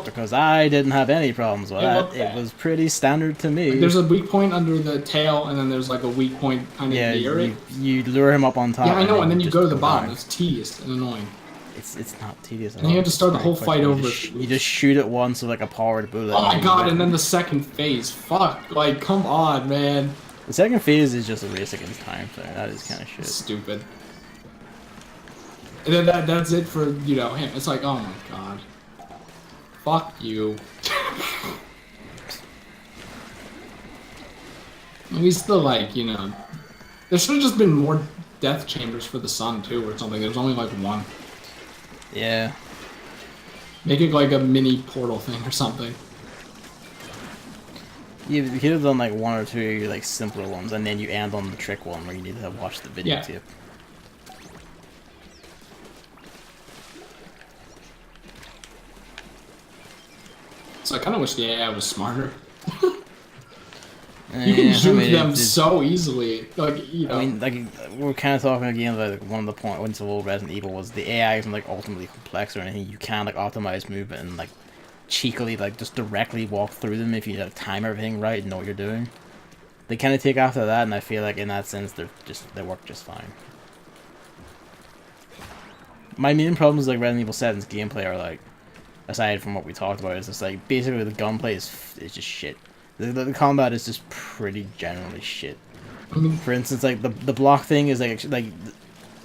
because I didn't have any problems with that. It was pretty standard to me. Like, there's a weak point under the tail, and then there's like a weak point kind of near it. You lure him up on top. Yeah, I know, and then you go to the bottom. It's tedious and annoying. It's not tedious. And you have to start the whole fight over. You just shoot it once with like a powered bullet. Oh my god! And then the second phase. Fuck! Like, come on, man. The second phase is just a race against time thing. That is kind of shit. Stupid. And then that's it for, you know, him. It's like, oh my god. Fuck you. At least the, like, you know... There should have just been more death chambers for the sun, too, or something. There's only, like, 1. Yeah. Make it, like, a mini portal thing or something. You could have done, like, 1 or 2, like, simpler ones, and then you end on the trick one where you need to watch the videotape. So I kind of wish the AI was smarter. You can juke them so easily. Like, you know. I mean, like, we're kind of talking again about like, one of the points of old Resident Evil was the AI isn't like ultimately complex or anything. You can like optimize movement and like cheekily like just directly walk through them if you like, time everything right and know what you're doing. They kind of take after that, and I feel like in that sense they work just fine. My main problems like Resident Evil 7's gameplay are like, aside from what we talked about, is just like basically the gunplay is just shit. The combat is just pretty generally shit. For instance, like the block thing is like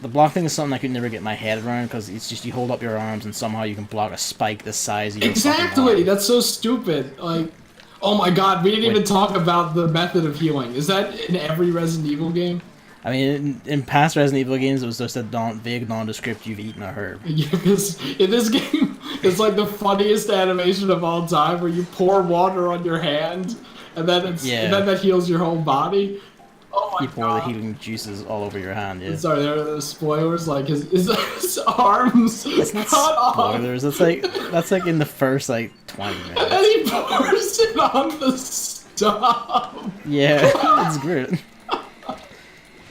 the block thing is something I could never get my head around because it's just you hold up your arms and somehow you can block a spike the size of your Exactly, that's so stupid. Like, oh my god, we didn't even talk about the method of healing. Is that in every Resident Evil game? I mean, in past Resident Evil games, it was just a vague, nondescript, you've eaten a herb. Yeah, because in this game, it's like the funniest animation of all time, where you pour water on your hand, and then and then that heals your whole body. Oh my god. You pour the healing juices all over your hand, yeah. Sorry, there are spoilers, like his arms It's not spoilers, that's like in the first, like, 20 minutes. And then he pours it on the stuff. Yeah, it's great.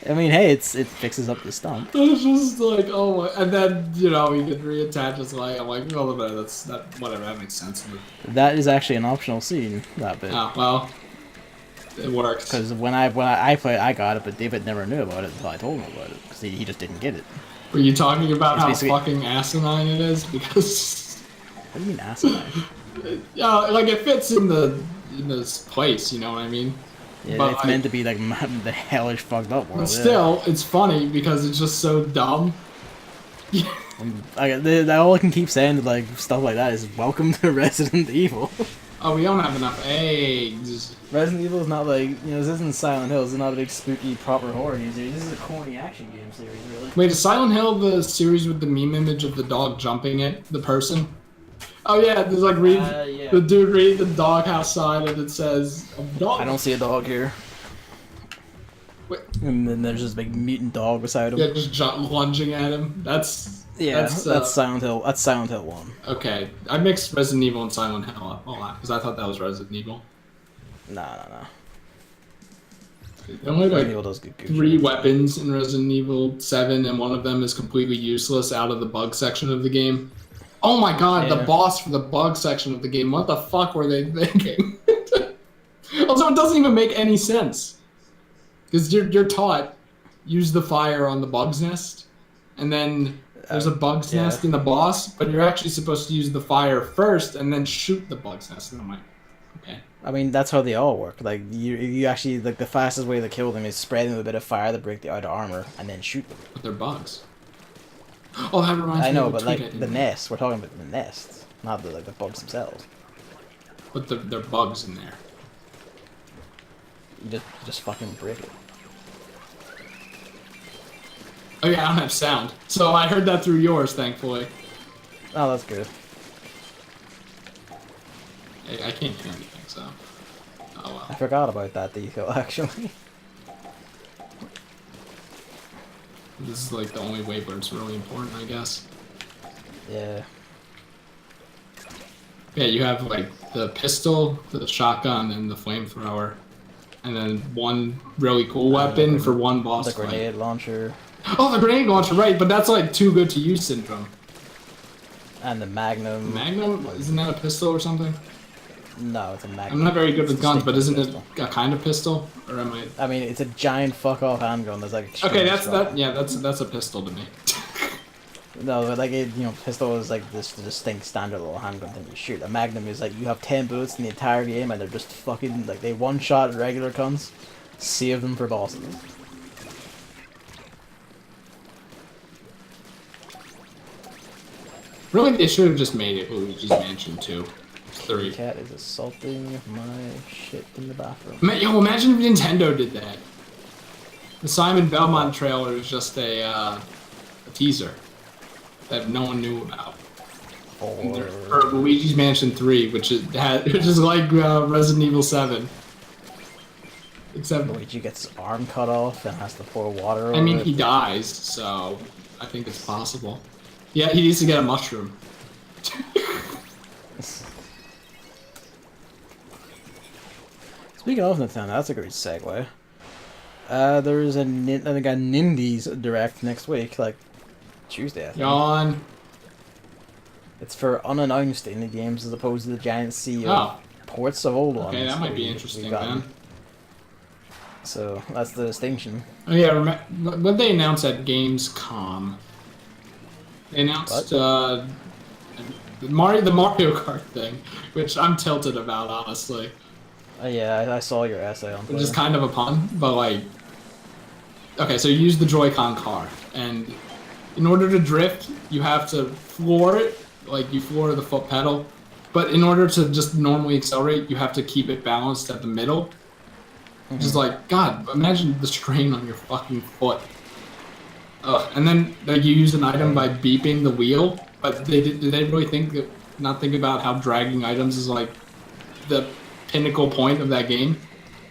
I mean, hey, it fixes up the stump. It's just like, oh my, and then, you know, he can reattach his leg. I'm like, well, whatever, that makes sense. That is actually an optional scene, that bit. Oh, well, it works. Because when I played, I got it, but David never knew about it until I told him about it, because he just didn't get it. Were you talking about how fucking asinine it is? Because... What do you mean asinine? Like, it fits in this place, you know what I mean? Yeah, but it's meant to be like the hellish fucked up world. But still, it's funny because it's just so dumb. All I can keep saying to like stuff like that is welcome to Resident Evil. Oh, we don't have enough eggs. Resident Evil is not like, you know, this isn't Silent Hill. This is not a big spooky proper horror game series. This is a corny action game series, really. Wait, is Silent Hill the series with the meme image of the dog jumping at the person? Oh yeah, there's like the dude read the doghouse sign and it says dog. I don't see a dog here. Wait. And then there's this big mutant dog beside him. Yeah, just lunging at him. That's Silent Hill. That's Silent Hill 1. Okay, I mixed Resident Evil and Silent Hill up a lot because I thought that was Resident Evil. Nah. There are only like 3 weapons in Resident Evil 7, and one of them is completely useless out of the bug section of the game. Oh my god, the boss for the bug section of the game. What the fuck were they thinking? Also, it doesn't even make any sense. Because you're taught, use the fire on the bug's nest, and then there's a bug's nest in the boss, but you're actually supposed to use the fire first and then shoot the bug's nest. And I'm like, okay. I mean, that's how they all work. Like, you actually, like, the fastest way to kill them is spray them with a bit of fire to break the outer armor, and then shoot them. But they're bugs. Oh, that reminds me. I know, but like the nest. We're talking about the nest, not the the bugs themselves. But they're bugs in there. You just fucking break it. Oh yeah, I don't have sound, so I heard that through yours, thankfully. Oh, that's good. I can't hear anything, so. Oh well. I forgot about that detail, actually. This is like the only way where it's really important, I guess. Yeah. Yeah, you have like the pistol, the shotgun, and the flamethrower. And then one really cool weapon for one boss fight. The grenade launcher. Oh, the grenade launcher, right, but that's like too good to use syndrome. And the Magnum. Magnum? Isn't that a pistol or something? No, it's a Magnum. I'm not very good with guns, but isn't it a kind of pistol? Or am I? I mean, it's a giant fuck-off handgun that's like. Okay, that's a pistol to me. No, but like pistol is like this distinct standard little handgun thing you shoot. A Magnum is like you have 10 bullets in the entire game and they're just fucking like they one-shot regular cunts. Save them for bosses. Really, they should have just made it Luigi's Mansion 2. 3. Cat is assaulting my shit in the bathroom. Yo, imagine if Nintendo did that. The Simon Belmont trailer is just a teaser that no one knew about. For Luigi's Mansion 3, which is like Resident Evil 7. Except Luigi gets his arm cut off and has to pour water over I mean, it. he dies, so I think it's possible. Yeah, he needs to get a mushroom. Speaking of Nintendo, that's a great segue. There is a Nindies Direct next week, like Tuesday, I think. Yawn. It's for unannounced indie games as opposed to the giant sea of ports of old ones. Okay, that might be interesting, then. So, that's the distinction. Oh yeah, what they announced at Gamescom? They announced the Mario Kart thing, which I'm tilted about, honestly. Yeah, I saw your essay on Twitter. Which is kind of a pun, but like... Okay, so you use the Joy-Con car, and in order to drift, you have to floor it, like you floor the foot pedal, but in order to just normally accelerate, you have to keep it balanced at the middle. Which is like, God, imagine the strain on your fucking foot. And then like, you use an item by beeping the wheel, but did they really not think about how dragging items is like the pinnacle point of that game?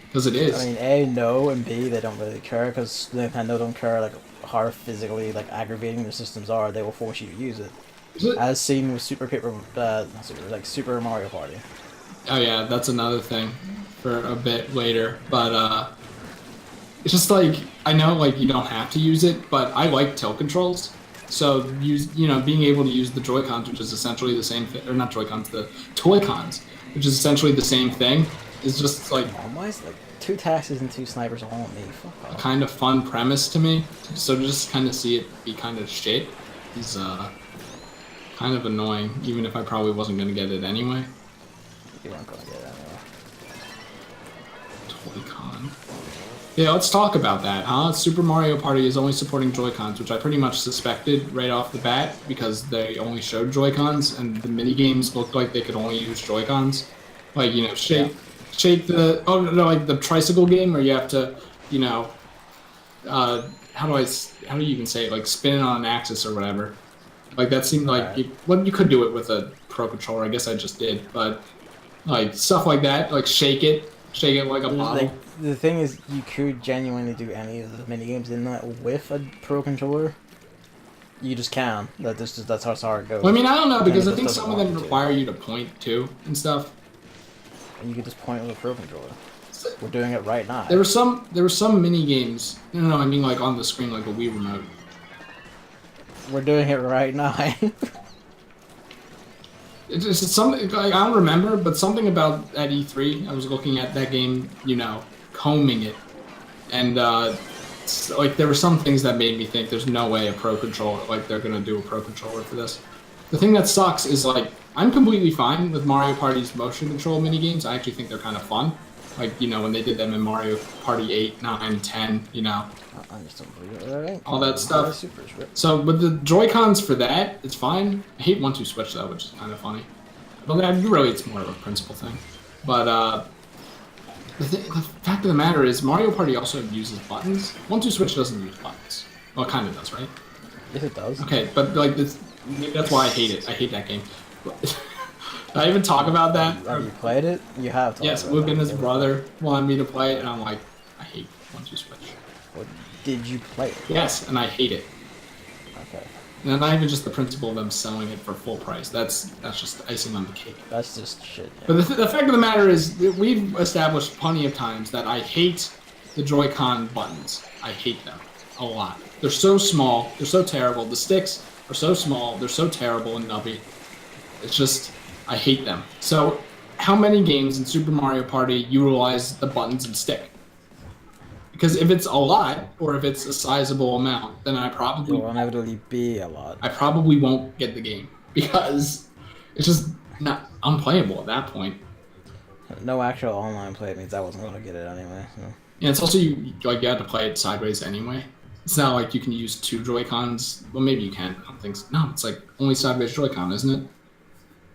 Because it is. I mean, A, no, and B, they don't really care, because Nintendo don't care like how physically like aggravating their systems are. They will force you to use it. As seen with Super Mario Party. Oh yeah, that's another thing for a bit later, but it's just like, I know like you don't have to use it, but I like tilt controls. So being able to use the Joy-Cons, which is essentially the same thing, or not Joy-Cons, the Toy-Cons, which is essentially the same thing, is just like... Why is like 2 taxes and 2 snipers all on me? Fuck off. A kind of fun premise to me. So to just kind of see it be kind of shit is kind of annoying, even if I probably wasn't going to get it anyway. You weren't going to get it anyway. Toy-Con. Yeah, let's talk about that, huh? Super Mario Party is only supporting Joy-Cons, which I pretty much suspected right off the bat because they only showed Joy-Cons and the mini-games looked like they could only use Joy-Cons. Like, shake the... Oh, no, like the tricycle game where you have to, how do you even say it? Like, spin it on an axis or whatever. Like, that seemed like... You could do it with a Pro Controller, I guess I just did, but... Like, stuff like that, like shake it like a bottle. Like, the thing is, you could genuinely do any of the minigames in that with a Pro Controller. You just can. That's how it goes. Well, I mean, I don't know, because I think some of them require you to point, too, and stuff. And you could just point with a Pro Controller. We're doing it right now. There were some mini-games, no, I mean, like, on the screen, like a Wii remote. We're doing it right now. It's something, like, I don't remember, but something about at E3, I was looking at that game, combing it, and, like, there were some things that made me think there's no way a Pro Controller, like, they're gonna do a Pro Controller for this. The thing that sucks is, like, I'm completely fine with Mario Party's motion control minigames. I actually think they're kind of fun. Like, when they did them in Mario Party 8, 9, 10, all that stuff. So, with the Joy-Cons for that, it's fine. I hate 1-2 Switch, though, which is kind of funny. But really, it's more of a principle thing. But, the fact of the matter is, Mario Party also uses buttons. 1-2 Switch doesn't use buttons. Well, it kind of does, right? Yes, it does. Okay, but, like, that's why I hate it. I hate that game. Did I even talk about that? Have you played it? You have. Yes, Luke and his brother wanted me to play it, and I'm like, I hate 1-2 Switch. Well, did you play it? Yes, and I hate it. Okay. And not even just the principle of them selling it for full price. That's just icing on the cake. That's just shit. Yeah. But the fact of the matter is, that we've established plenty of times that I hate the Joy-Con buttons. I hate them a lot. They're so small. They're so terrible. The sticks are so small. They're so terrible and nubby. It's just, I hate them. So, how many games in Super Mario Party utilize the buttons and stick? Because if it's a lot, or if it's a sizable amount, then I probably... It will inevitably be a lot. I probably won't get the game. Because it's just not unplayable at that point. No actual online play means I wasn't going to get it anyway. So. Yeah, it's also, you have to play it sideways anyway. It's not like you can use 2 Joy-Cons. Well, maybe you can. I don't think so. No, it's like only sideways Joy-Con, isn't it?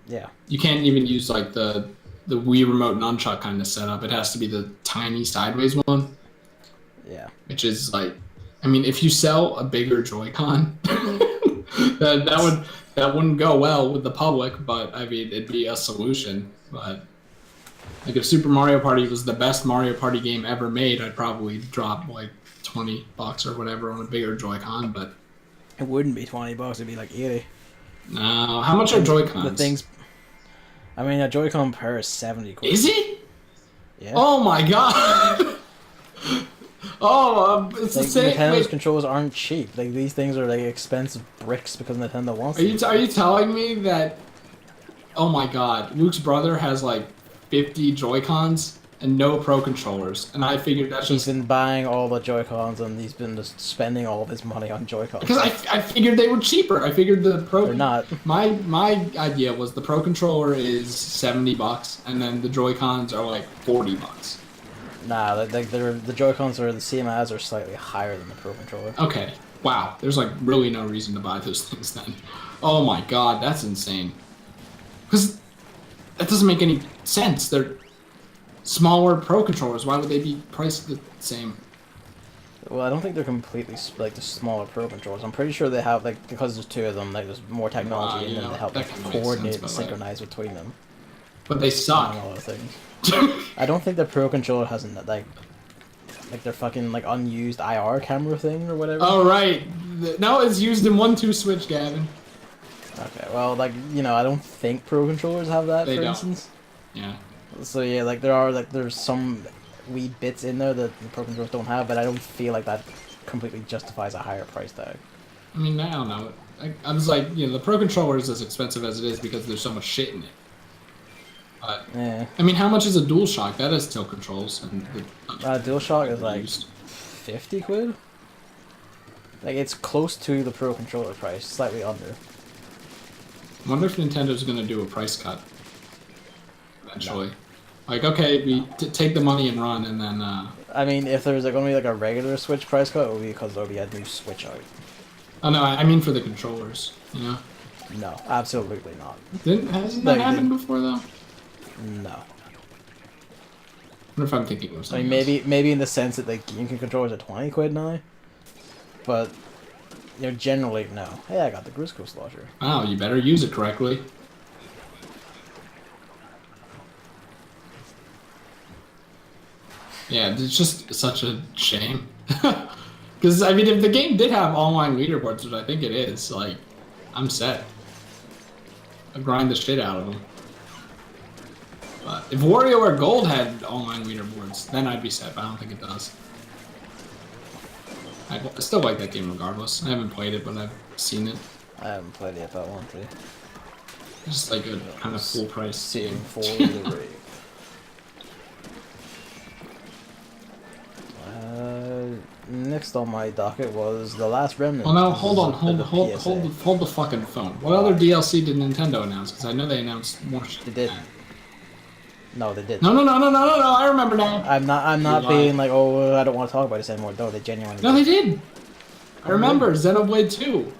Yeah. You can't even use like the Wii remote nunchuck kind of setup. It has to be the tiny sideways one. Yeah. Which is like, I mean, if you sell a bigger Joy-Con, that wouldn't go well with the public. But I mean, it'd be a solution. But like, if Super Mario Party was the best Mario Party game ever made, I'd probably drop like $20 or whatever on a bigger Joy-Con. But it wouldn't be $20. It'd be like 80. No, how much are Joy-Cons? The things. I mean, a Joy-Con pair is 70 quid. Is it? Yeah. Oh my god! It's the same. Nintendo's controllers aren't cheap. Like, these things are like expensive bricks because Nintendo wants them. Are you telling me that? Oh my god, Luke's brother has like 50 Joy-Cons and no Pro controllers, and I figured that's just... He's been buying all the Joy-Cons and he's been just spending all of his money on Joy-Cons. Because I figured they were cheaper. I figured the Pro... They're not. My idea was the Pro controller is $70, and then the Joy-Cons are like $40. Nah, the Joy-Cons are the same as or slightly higher than the Pro controller. Okay. Wow. There's like really no reason to buy those things then. Oh my god, that's insane. Because that doesn't make any sense. They're smaller Pro controllers. Why would they be priced the same? Well, I don't think they're completely like the smaller Pro controllers. I'm pretty sure they have, like, because there's 2 of them, like, there's more technology in them to help coordinate and synchronize between them. But they suck. A lot of things. I don't think the Pro controller hasn't like their fucking like unused IR camera thing or whatever. Oh right, no, it's used in 1-2 Switch, Gavin. Okay, well, like, you know, I don't think Pro controllers have that. For instance. Yeah. So yeah, like there's some wee bits in there that the Pro controllers don't have, but I don't feel like that completely justifies a higher price tag. I mean, I don't know. I was like, you know, the Pro controller is as expensive as it is because there's so much shit in it. But, yeah. I mean, how much is a DualShock? That has tilt controls. And DualShock is like 50 quid? Like, it's close to the Pro controller price, slightly under. I wonder if Nintendo's gonna do a price cut. Eventually. No. Like, okay, we take the money and run, and then, I mean, if there's gonna be like a regular Switch price cut, it would be because there'll be a new Switch out. Oh no, I mean for the controllers, you know? No, absolutely not. Hasn't that happened before, though? No. I wonder if I'm thinking of something. I mean, maybe in the sense that like GameCube controllers are 20 quid now, but you know, generally no. Hey, I got the Grisco launcher. Wow, you better use it correctly. Yeah, it's just such a shame. Because I mean, if the game did have online leaderboards, which I think it is, like, I'm set. I'd grind the shit out of them. But if WarioWare Gold had online leaderboards, then I'd be set, but I don't think it does. I still like that game regardless. I haven't played it, but I've seen it. I haven't played it, but I want to. Just like a kind of full price Sitting for the rave. Next on my docket was The Last Remnant. Well, now hold on, hold the fucking phone. What other DLC did Nintendo announce? Because I know they announced more shit. They didn't. No, they didn't. No, I remember now. I'm not being like, oh, I don't want to talk about this anymore. No, they genuinely No, they did. I remember Xenoblade 2.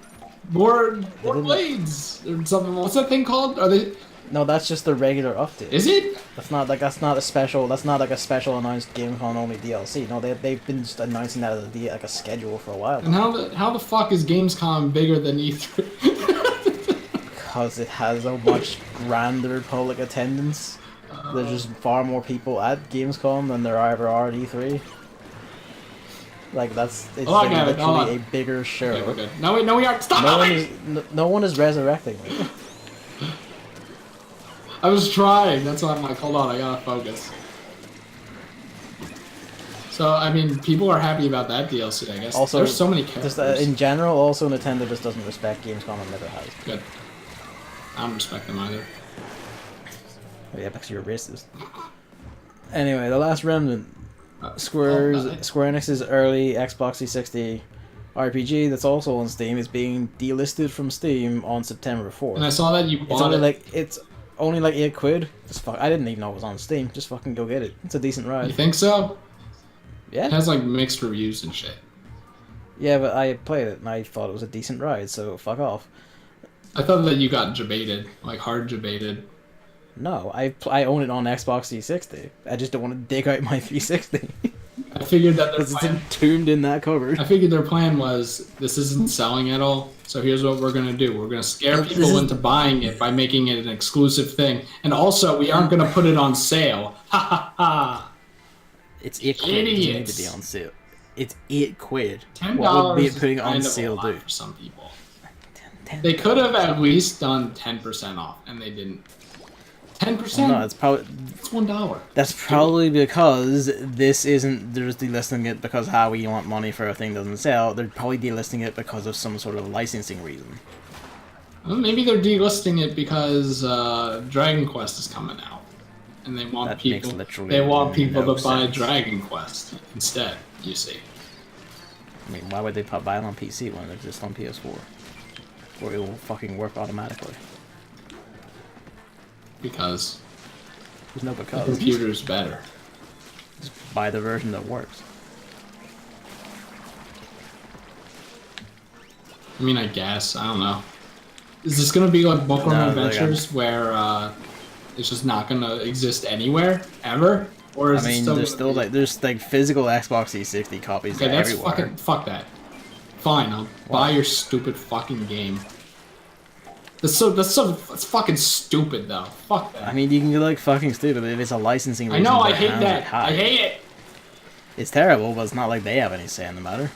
More blades or something. What's that thing called? Are they? No, that's just the regular update. Is it? That's not like a special announced GameCon only DLC. No, they've been just announcing that as a schedule for a while. And how the fuck is Gamescom bigger than E3? because it has a much grander public attendance. There's just far more people at Gamescom than there ever are at E3. Like it's literally a bigger show. Okay, we're good. No, we aren't. Stop! No one is resurrecting me. I was trying. That's why I'm like, hold on, I gotta focus. So I mean, people are happy about that DLC. I guess. Also, there's so many characters. Just, in general, also Nintendo just doesn't respect Gamescom and never has. Good. I don't respect them either. Yeah, because you're a racist. Anyway, The Last Remnant. Square Enix's early Xbox 360 RPG that's also on Steam is being delisted from Steam on September 4th. And I saw that you bought it. It's only like £8. I didn't even know it was on Steam. Just fucking go get it. It's a decent ride. You think so? Yeah. It has like mixed reviews and shit. Yeah, but I played it and I thought it was a decent ride, so fuck off. I thought that you got jebaited, like hard jebaited. No, I own it on Xbox 360. I just don't want to dig out my 360. I figured that because it's entombed in that cupboard. I figured their plan was, this isn't selling at all, so here's what we're gonna do. We're gonna scare people into buying it by making it an exclusive thing, and also we aren't gonna put it on sale. Ha ha ha! It's £8. It doesn't need to be on sale. It's £8. $10 what would be putting it on kind sale of a lot do for some people? They could have at least done 10% off, and they didn't. 10%? No, it's probably... It's $1. That's probably because this isn't... They're just delisting it because how we want money for a thing doesn't sell. They're probably delisting it because of some sort of licensing reason. Well, maybe they're delisting it because Dragon Quest is coming out. And they want people to buy Dragon Quest instead, you see. I mean, why would they buy it on PC when it exists on PS4? Or it will fucking work automatically. Because there's no because. The computer's better. Just buy the version that works. I mean, I guess. I don't know. Is this gonna be like Bookworm Adventures where it's just not gonna exist anywhere ever? Or is there's like physical Xbox 360 copies everywhere. Fuck that. Fine, I'll buy your stupid fucking game. That's fucking stupid though. Fuck that. I mean, you can get like fucking stupid if it's a licensing reason. I know, I hate that. I hate it. It's terrible, but it's not like they have any say in the matter.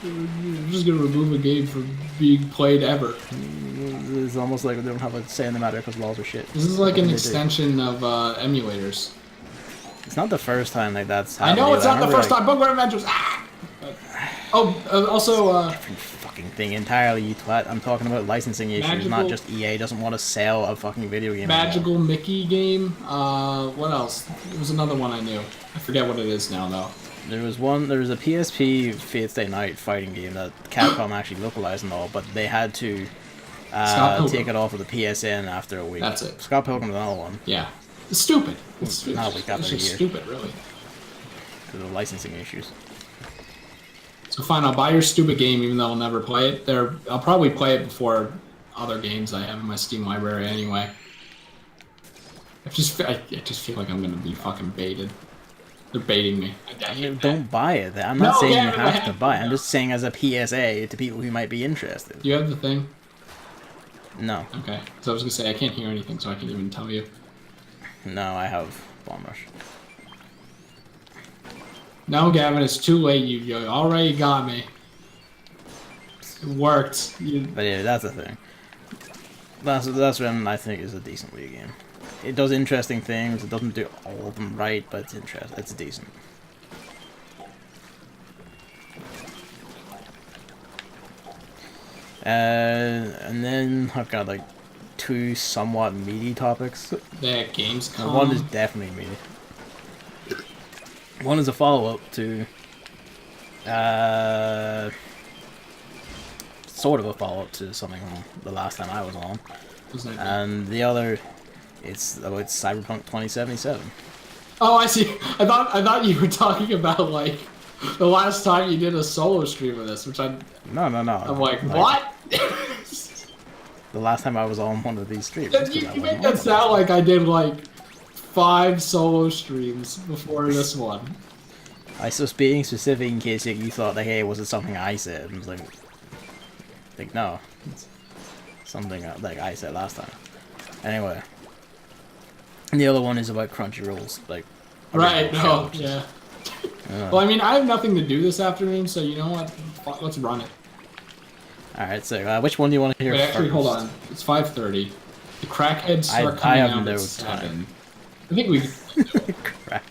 You're just gonna remove a game from being played ever. It's almost like they don't have a say in the matter because laws are shit. This is like an extension of emulators. It's not the first time like that's happened. I know it's not the first time. Bookworm Adventures. Ah! Also, different fucking thing entirely, you twat. I'm talking about licensing issues, not just EA doesn't want to sell a fucking video game. Magical Mickey game. What else? There was another one I knew. I forget what it is now, though. There was a PSP Fate Stay Night fighting game that Capcom actually localized and all, but they had to take it off of the PSN after a week. That's it. Scott Pilgrim's another one. Yeah. It's stupid. It's not a week after a year. Stupid, really. Because of licensing issues. So fine, I'll buy your stupid game even though I'll never play it. I'll probably play it before other games I have in my Steam library anyway. I just feel like I'm gonna be fucking baited. They're baiting me. Don't buy it. I'm not saying you have to buy it. I'm just saying as a PSA to people who might be interested. Do you have the thing? No. Okay. So I was gonna say I can't hear anything, so I can't even tell you. No, I have Bomb Rush. No, Gavin, it's too late. You already got me. It worked. But yeah, that's the thing. Last Remnant, I think, is a decent Wii game. It does interesting things. It doesn't do all of them right, but it's interesting. It's decent. And then I've got like two somewhat meaty topics. Yeah, Gamescom. One is definitely meaty. One is a follow-up to, sort of a follow-up to something from the last time I was on, and the other, it's about Cyberpunk 2077. Oh, I see. I thought you were talking about like the last time you did a solo stream of this, which No. I'm like, what? The last time I was on one of these streams. You made that sound like I did like 5 solo streams before this one. I was being specific in case you thought that, hey, was it something I said? And I was like no. something like I said last time. Anyway, and the other one is about Crunchyroll's like. Right. Show, Oh, yeah. Well, I mean, I have nothing to do this afternoon, so you know what? Let's run it. All right. So, which one do you want to hear? Wait, actually, first? hold on. It's 5:30. The crackheads start coming out at 7. I think we.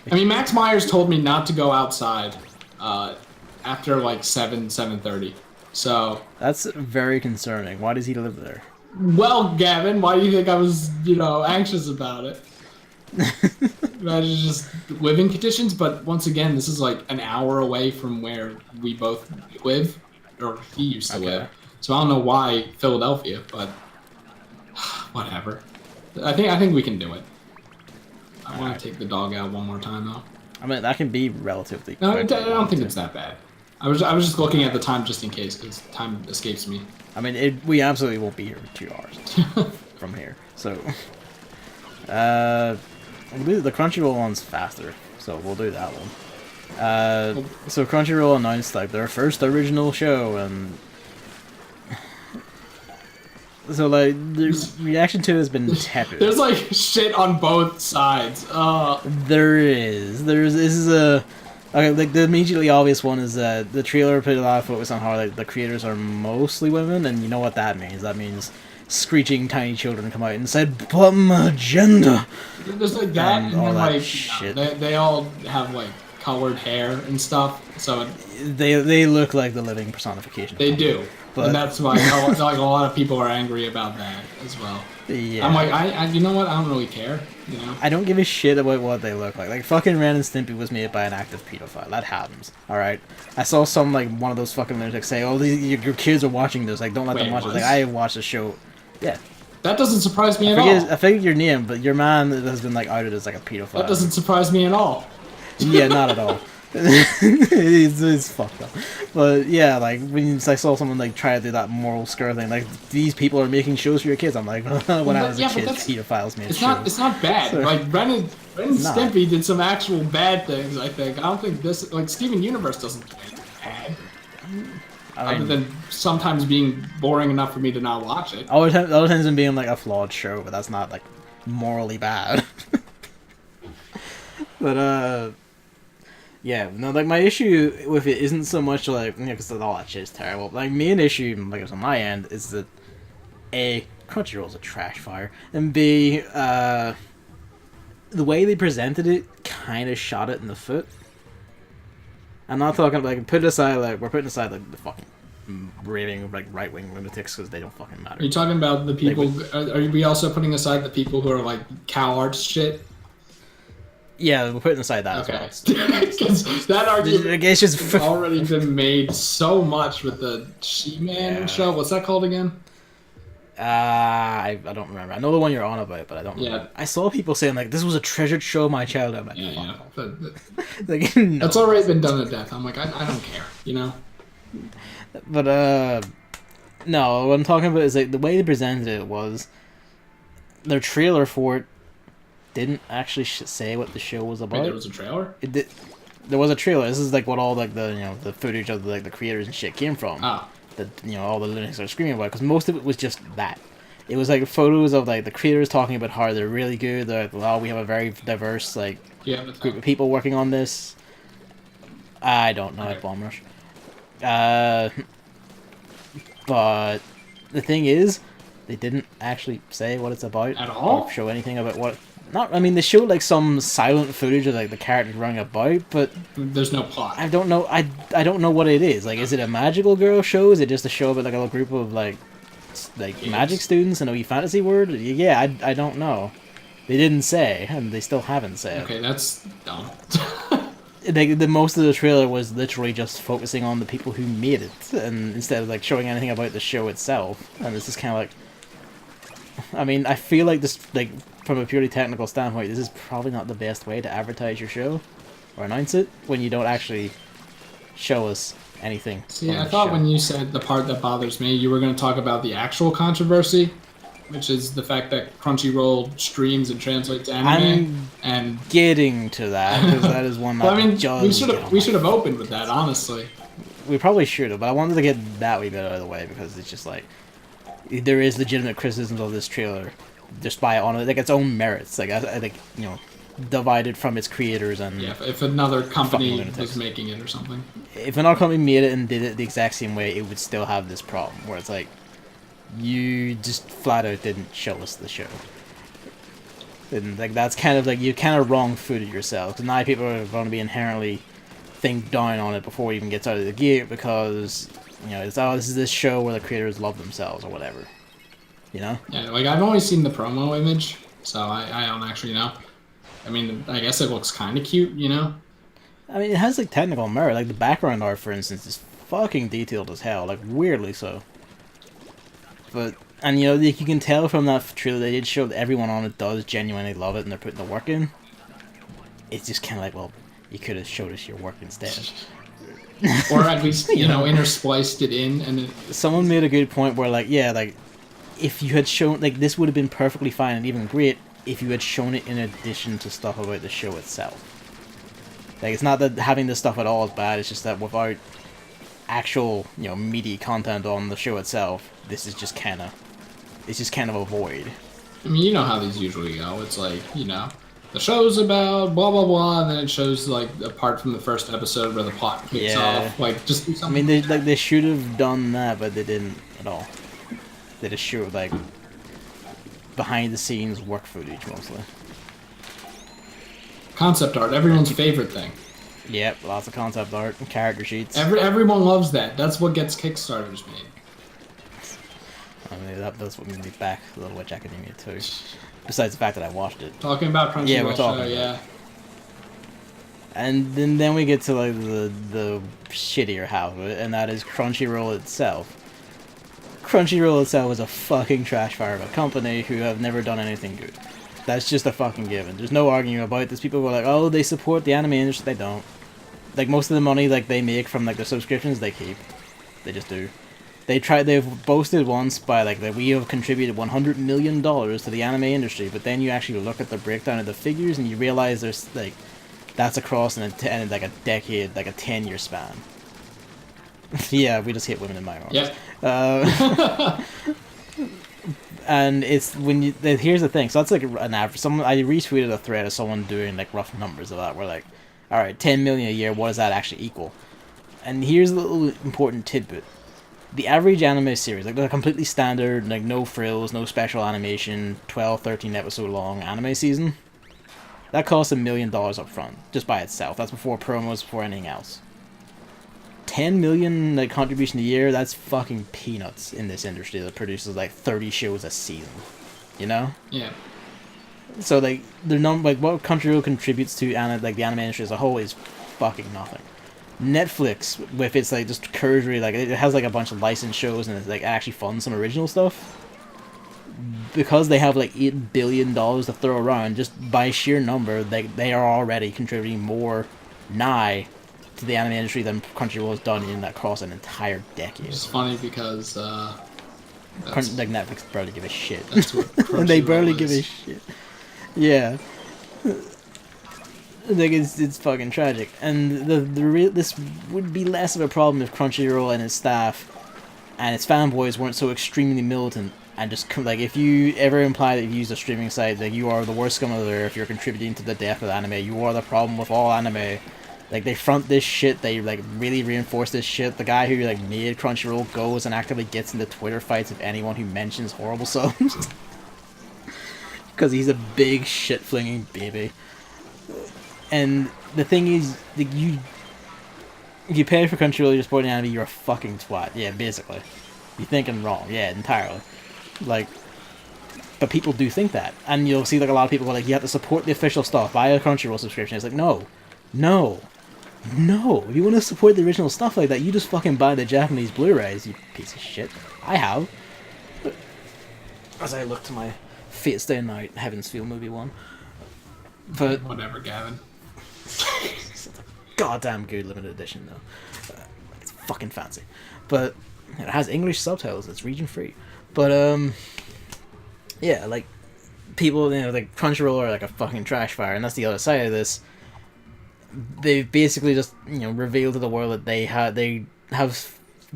I mean, Max Myers told me not to go outside after like 7:30. So. That's very concerning. Why does he live there? Well, Gavin, why do you think I was, anxious about it? Imagine just living conditions, but once again, this is like an hour away from where we both live, or he used to live. So I don't know why Philadelphia, but whatever. I think we can do it. I want to take the dog out one more time though. I mean, that can be relatively. No, I don't think it's that bad. I was just looking at the time just in case, because time escapes me. I mean, we absolutely won't be here for 2 hours from here. So, we'll do the Crunchyroll one's faster, so we'll do that one. So Crunchyroll announced like their first original show, and so like the reaction to it has been tepid. There's like shit on both sides. This is a. Okay, like the immediately obvious one is that the trailer put a lot of focus on how like the creators are mostly women, and you know what that means. That means screeching tiny children come out and said, "But magenda." There's like that, and all then that like shit. They all have like colored hair and stuff, so they look like the living personification. They do, but and that's why like a lot of people are angry about that as well. Yeah. I'm like, I you know what? I don't really care. You know. I don't give a shit about what they look like. Like fucking Ren and Stimpy was made by an active pedophile. That happens. All right. I saw some like one of those fucking lunatics say, "Oh, your kids are watching this. Like, don't let them watch it." Like, I watched the show. Yeah. That doesn't surprise me at all. I figured your name, but your man has been like outed as like a pedophile. That doesn't surprise me at all. Yeah, not at all. it's fucked up. But yeah, like when I saw someone like try to do that moral scare thing, like these people are making shows for your kids. I'm like, when I was a kid, pedophiles made shows. It's not bad. So, like Ren and Stimpy did some actual bad things. I think. I don't think this like Steven Universe doesn't do anything bad. Other than sometimes being boring enough for me to not watch it. Other times in being like a flawed show, but that's not like morally bad. But yeah, no, like my issue with it isn't so much like because all that shit is terrible. Like main issue, like on my end, is that A, Crunchyroll's a trash fire, and B, the way they presented it kind of shot it in the foot. I'm not talking like we're putting aside like the fucking raving like right wing lunatics because they don't fucking matter. Are you talking about the people? Are we also putting aside the people who are like cow arts shit? Yeah, we're putting aside that okay. as well. That argument has already been made so much with the She-Man show. What's that called again? I don't remember. I know the one you're on about, but I don't remember. I saw people saying like this was a treasured show of my childhood. Like, yeah. Like, no. That's already been done to death. I'm like, I don't care, you know. But no, what I'm talking about is like the way they presented it was their trailer for it didn't actually say what the show was about. Wait, there was a trailer? It did. There was a trailer. This is like what all like the the footage of like the creators and shit came from. Ah. That all the lunatics are screaming about, because most of it was just that. It was like photos of like the creators talking about how they're really good. They're like, wow, we have a very diverse like group of people working on this. I don't know, Bomb Rush. But the thing is, they didn't actually say what it's about at all. Or show anything about what. Not, I mean, they showed like some silent footage of like the characters running about, but there's no plot. I don't know. I don't know what it is. Like, is it a magical girl show? Is it just a show about like a group of like magic students in a wee fantasy world? Yeah, I don't know. They didn't say, and they still haven't said. Okay, that's dumb. The most of the trailer was literally just focusing on the people who made it, and instead of like showing anything about the show itself. And this is kind of like, I mean, I feel like this like. From a purely technical standpoint, this is probably not the best way to advertise your show or announce it when you don't actually show us anything. See, I thought when you said the part that bothers me, you were going to talk about the actual controversy, which is the fact that Crunchyroll streams and translates anime. I'm getting to that because that is one that well, I mean, we should have opened with that, honestly. We probably should have, but I wanted to get that wee bit out of the way because it's just like, there is legitimate criticisms of this trailer, just by on like its own merits. Like I think divided from its creators and if another company was making it or something. If another company made it and did it the exact same way, it would still have this problem where it's like, you just flat out didn't show us the show. And like that's kind of like you kind of wrong-footed yourself. Because now people are going to be inherently think down on it before it even gets out of the gate because it's this is this show where the creators love themselves or whatever. Yeah, like I've only seen the promo image, so I don't actually know. I mean, I guess it looks kind of cute, I mean, it has like technical merit. Like the background art, for instance, is fucking detailed as hell. Like weirdly so. But like you can tell from that trailer they did show that everyone on it does genuinely love it and they're putting the work in. It's just kind of like, well, you could have showed us your work instead. Or at least interspliced it in and. Someone made a good point where like if you had shown like this would have been perfectly fine and even great if you had shown it in addition to stuff about the show itself. Like it's not that having this stuff at all is bad. It's just that without actual meaty content on the show itself, this is just kind of a void. I mean, you know how these usually go. It's like the show's about blah blah blah, and then it shows like apart from the first episode where the plot kicks off. Like just do something. I mean, they should have done that, but they didn't at all. They just showed like behind the scenes work footage mostly. Concept art, everyone's favorite thing. Yep, lots of concept art and character sheets. Everyone loves that. That's what gets Kickstarters made. I mean, that's what made me back Little Witch Academia too. Besides the fact that I watched it. Talking about Crunchyroll. Yeah, we're talking. And then we get to like the shittier half of it, and that is Crunchyroll itself. Crunchyroll itself is a fucking trash fire of a company who have never done anything good. That's just a fucking given. There's no arguing about this. People go like, oh, they support the anime industry. They don't. Like, most of the money like they make from like the subscriptions, they keep. They just do. They've boasted once by like that we have contributed $100 million to the anime industry, but then you actually look at the breakdown of the figures and you realize there's like, that's across like a decade, like a 10-year span. Yeah, we just hit women in my arms. Yeah. And it's when you here's the thing. So that's like an average. I retweeted a thread of someone doing like rough numbers of that. We're like, all right, 10 million a year. What does that actually equal? And here's a little important tidbit: the average anime series, like the completely standard, like no frills, no special animation, 12, 13 episode long anime season, that costs $1 million up front just by itself. That's before promos, before anything else. 10 million like contribution a year, that's fucking peanuts in this industry that produces like 30 shows a season. Yeah. So like what Crunchyroll contributes to the anime industry as a whole is fucking nothing. Netflix with its like just cursory like it has like a bunch of licensed shows and it like actually funds some original stuff. Because they have like $8 billion to throw around, just by sheer number, they are already contributing more now to the anime industry than Crunchyroll has done in that across an entire decade. It's funny because like Netflix barely give a shit. That's what and they barely give a shit. Yeah. Like it's fucking tragic. And this would be less of a problem if Crunchyroll and its staff and its fanboys weren't so extremely militant and just like if you ever imply that you use a streaming site that you are the worst scum of the earth, you're contributing to the death of anime, you are the problem with all anime. Like, they front this shit, they, like, really reinforce this shit. The guy who, like, made Crunchyroll goes and actively gets into Twitter fights with anyone who mentions horrible subs. Because he's a big shit-flinging baby. And the thing is, like, if you pay for Crunchyroll, you're supporting anime, you're a fucking twat. Yeah, basically. You're thinking wrong. Yeah, entirely. Like, but people do think that. And you'll see, like, a lot of people go, like, you have to support the official stuff, buy a Crunchyroll subscription. It's like, no. If you want to support the original stuff like that, you just fucking buy the Japanese Blu-rays, you piece of shit. I have. As I look to my Fate's Day Night Heaven's Feel movie one. But whatever, Gavin. It's a goddamn good limited edition, though. It's fucking fancy. But it has English subtitles, it's region free. But, yeah, like, people, like, Crunchyroll are like a fucking trash fire, and that's the other side of this. They've basically just revealed to the world that they have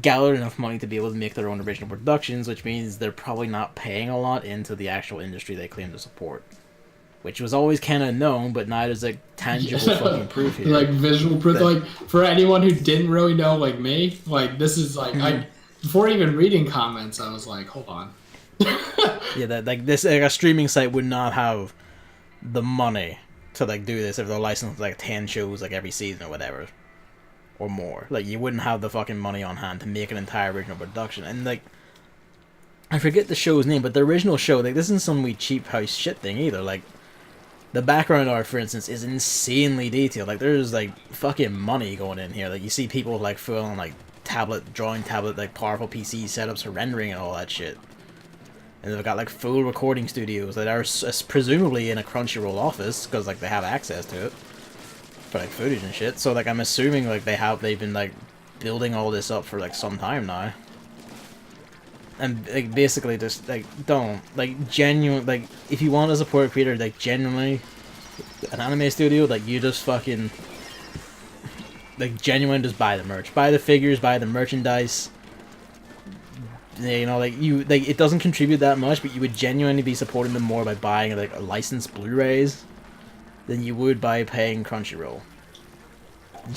gathered enough money to be able to make their own original productions, which means they're probably not paying a lot into the actual industry they claim to support. Which was always kind of known, but now there's like tangible fucking proof here. Like visual proof. Like for anyone who didn't really know, like me, like this is like before even reading comments, I was like, hold on. Yeah, that like this like a streaming site would not have the money to like do this if they're licensed like 10 shows like every season or whatever, or more. Like you wouldn't have the fucking money on hand to make an entire original production. And like I forget the show's name, but the original show, like this isn't some wee cheap house shit thing either. Like the background art, for instance, is insanely detailed. Like there's like fucking money going in here. Like you see people with like full on like drawing tablet, like powerful PC setups for rendering and all that shit. And they've got like full recording studios that are presumably in a Crunchyroll office because like they have access to it for like footage and shit. So like I'm assuming like they've been like building all this up for like some time now. And like basically just like don't like genuine like if you want to support a creator like genuinely an anime studio, like you just fucking like genuinely just buy the merch, buy the figures, buy the merchandise. You know, like you like it doesn't contribute that much, but you would genuinely be supporting them more by buying like a licensed Blu-rays than you would by paying Crunchyroll.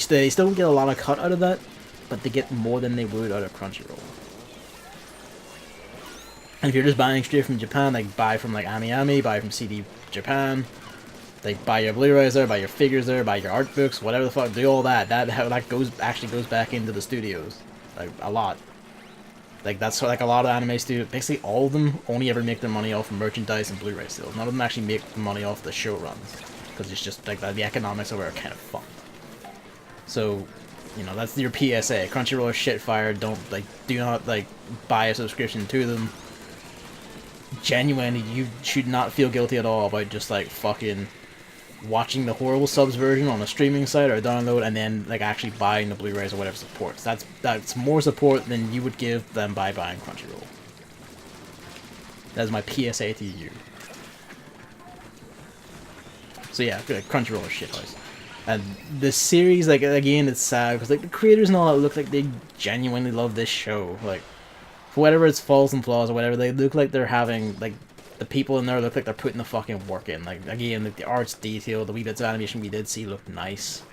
They still get a lot of cut out of that, but they get more than they would out of Crunchyroll. And if you're just buying straight from Japan, like buy from like Ami, buy from CD Japan, like buy your Blu-rays there, buy your figures there, buy your art books, whatever the fuck, do all that. That actually goes back into the studios, like a lot. Like that's like a lot of anime studios, basically all of them only ever make their money off of merchandise and Blu-ray sales. None of them actually make money off the show runs, because it's just like the economics of it are kind of fucked. So, you know, that's your PSA. Crunchyroll is shit fire. Do not like buy a subscription to them. Genuinely, you should not feel guilty at all about just like fucking watching the horrible subs version on a streaming site or download and then like actually buying the Blu-rays or whatever supports. That's more support than you would give them by buying Crunchyroll. That's my PSA to you. So yeah, Crunchyroll is shithouse. And the series, like again, it's sad because like the creators and all that look like they genuinely love this show. Like for whatever its faults and flaws or whatever, they look like they're having like. The people in there look like they're putting the fucking work in. Like, again, like, the art's detailed, the wee bits of animation we did see looked nice.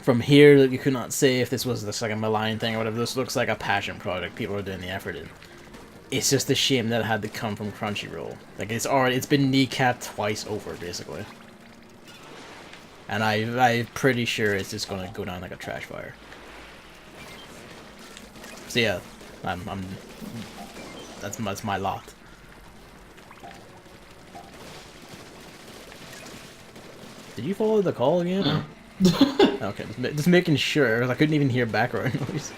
From here, like, you could not say if this was just like a malign thing or whatever. This looks like a passion project people are doing the effort in. It's just a shame that it had to come from Crunchyroll. Like, it's been kneecapped twice over, basically. And I'm pretty sure it's just gonna go down like a trash fire. So yeah, that's my lot. Did you follow the call again? No. Okay, just making sure. I couldn't even hear background noise.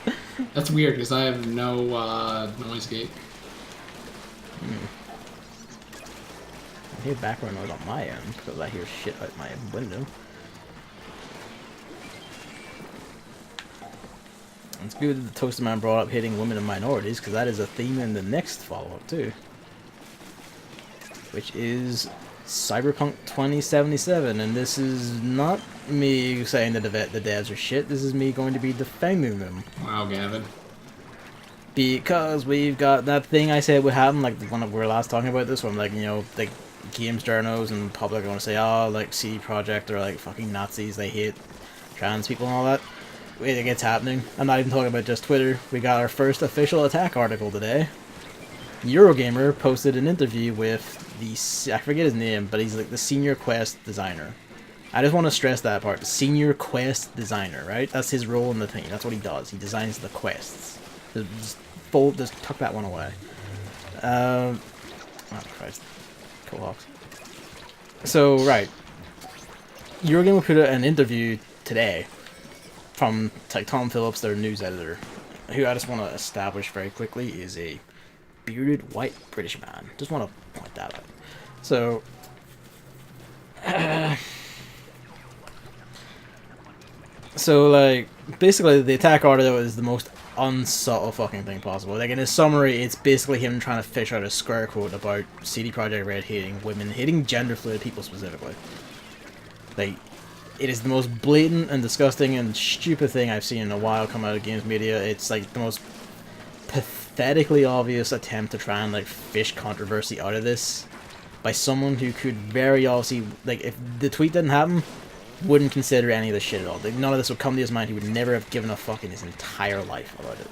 That's weird because I have no noise gate. I hear background noise on my end because I hear shit out my window. It's good that the Toaster Man brought up hitting women and minorities because that is a theme in the next follow-up too, which is Cyberpunk 2077, and this is not me saying that the devs are shit. This is me going to be defending them. Wow, Gavin. Because we've got that thing I said would happen, like when we were last talking about this, where I'm like, you know, like games journals and public are going to say, oh, like CD Projekt are like fucking Nazis, they hate trans people and all that. Wait, it gets happening. I'm not even talking about just Twitter. We got our first official attack article today. Eurogamer posted an interview with I forget his name, but he's like the senior quest designer. I just want to stress that part. Senior quest designer, right? That's his role in the thing. That's what he does. He designs the quests. Just tuck that one away. Oh Christ. Cohawks. So, right. Eurogamer put out an interview today from like Tom Phillips, their news editor, who I just want to establish very quickly is a bearded white British man. Just want to point that out. So, like, basically the attack article is the most unsubtle fucking thing possible. Like, in his summary, it's basically him trying to fish out a square quote about CD Projekt Red hating women, hating gender fluid people specifically. Like, it is the most blatant and disgusting and stupid thing I've seen in a while come out of games media. It's like the most pathetically obvious attempt to try and like fish controversy out of this by someone who could very obviously, like, if the tweet didn't happen, wouldn't consider any of this shit at all. Like, none of this would come to his mind. He would never have given a fuck in his entire life about it.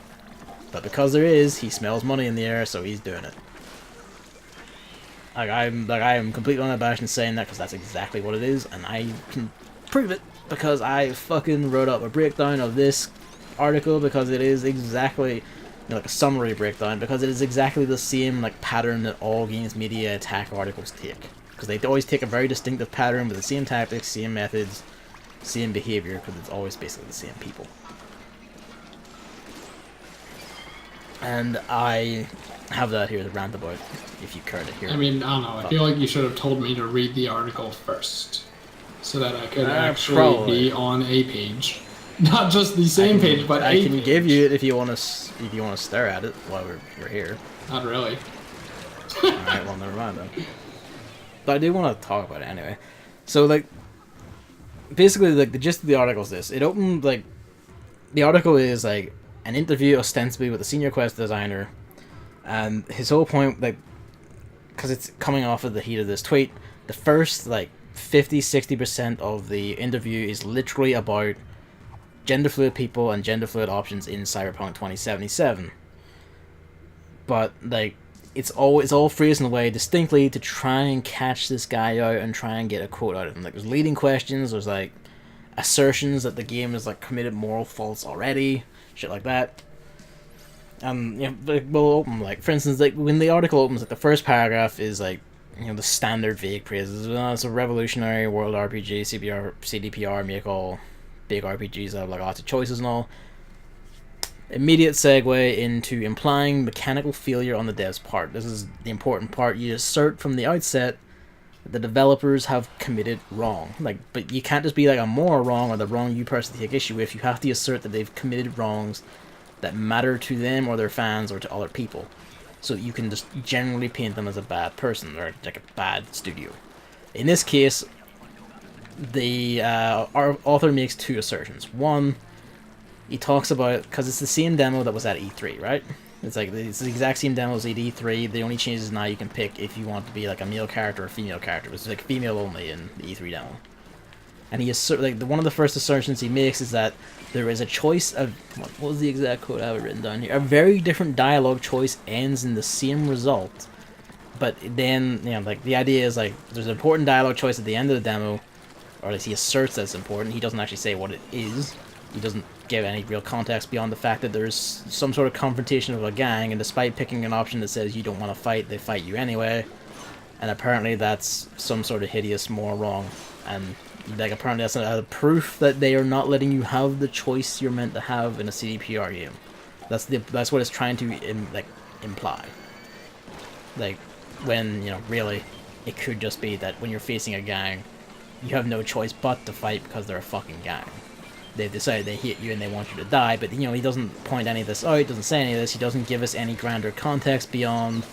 But because there is, he smells money in the air, so he's doing it. I am completely unabashed in saying that because that's exactly what it is, and I can prove it because I fucking wrote up a breakdown of this article because it is exactly, you know, like a summary breakdown, because it is exactly the same like pattern that all games media attack articles take. Because they always take a very distinctive pattern with the same tactics, same methods, same behavior, because it's always basically the same people. And I have that here to rant about, if you care to hear it. I mean, I don't know. I feel like you should have told me to read the article first, so that I could actually probably be on a page, not just the same page, but I a can page. give you it if you want to stare at it while we're here. Not really. All right, well, never mind then. But I do want to talk about it anyway. So, like, basically, like, the gist of the article is this. It opened, like, the article is, like, an interview ostensibly with a senior quest designer, and his whole point, like, because it's coming off of the heat of this tweet, the first, like, 50-60% of the interview is literally about gender fluid people and gender fluid options in Cyberpunk 2077. But, like, it's all phrased in a way distinctly to try and catch this guy out and try and get a quote out of him. Like, there's leading questions, there's, like, assertions that the game has, like, committed moral faults already, shit like that. You know, like, we'll open, like, for instance, like, when the article opens, like, the first paragraph is, like, you know, the standard vague praises. It's a revolutionary world RPG, CDPR, make all big RPGs that have, like, lots of choices and all. Immediate segue into implying mechanical failure on the dev's part. This is the important part. You assert from the outset that the developers have committed wrong. Like, but you can't just be like a moral wrong or the wrong you personally take issue with. You have to assert that they've committed wrongs that matter to them or their fans or to other people. So you can just generally paint them as a bad person or like a bad studio. In this case, the our author makes two assertions. One, he talks about, because it's the same demo that was at E3, right? It's like, it's the exact same demo as at E3. The only change is now you can pick if you want to be like a male character or a female character. It's like female only in the E3 demo. And he assert, like, one of the first assertions he makes is that there is a choice of, what was the exact quote I have written down here? A very different dialogue choice ends in the same result. But then, you know, like, the idea is, like, there's an important dialogue choice at the end of the demo, or at least he asserts that it's important. He doesn't actually say what it is. He doesn't give any real context beyond the fact that there's some sort of confrontation of a gang, and despite picking an option that says you don't want to fight, they fight you anyway. And apparently that's some sort of hideous moral wrong. And, like, apparently that's a proof that they are not letting you have the choice you're meant to have in a CDPR game. That's what it's trying to imply. Like, when, you know, really, it could just be that when you're facing a gang, you have no choice but to fight because they're a fucking gang. They've decided they hate you and they want you to die, but, you know, he doesn't point any of this out, doesn't say any of this, he doesn't give us any grander context beyond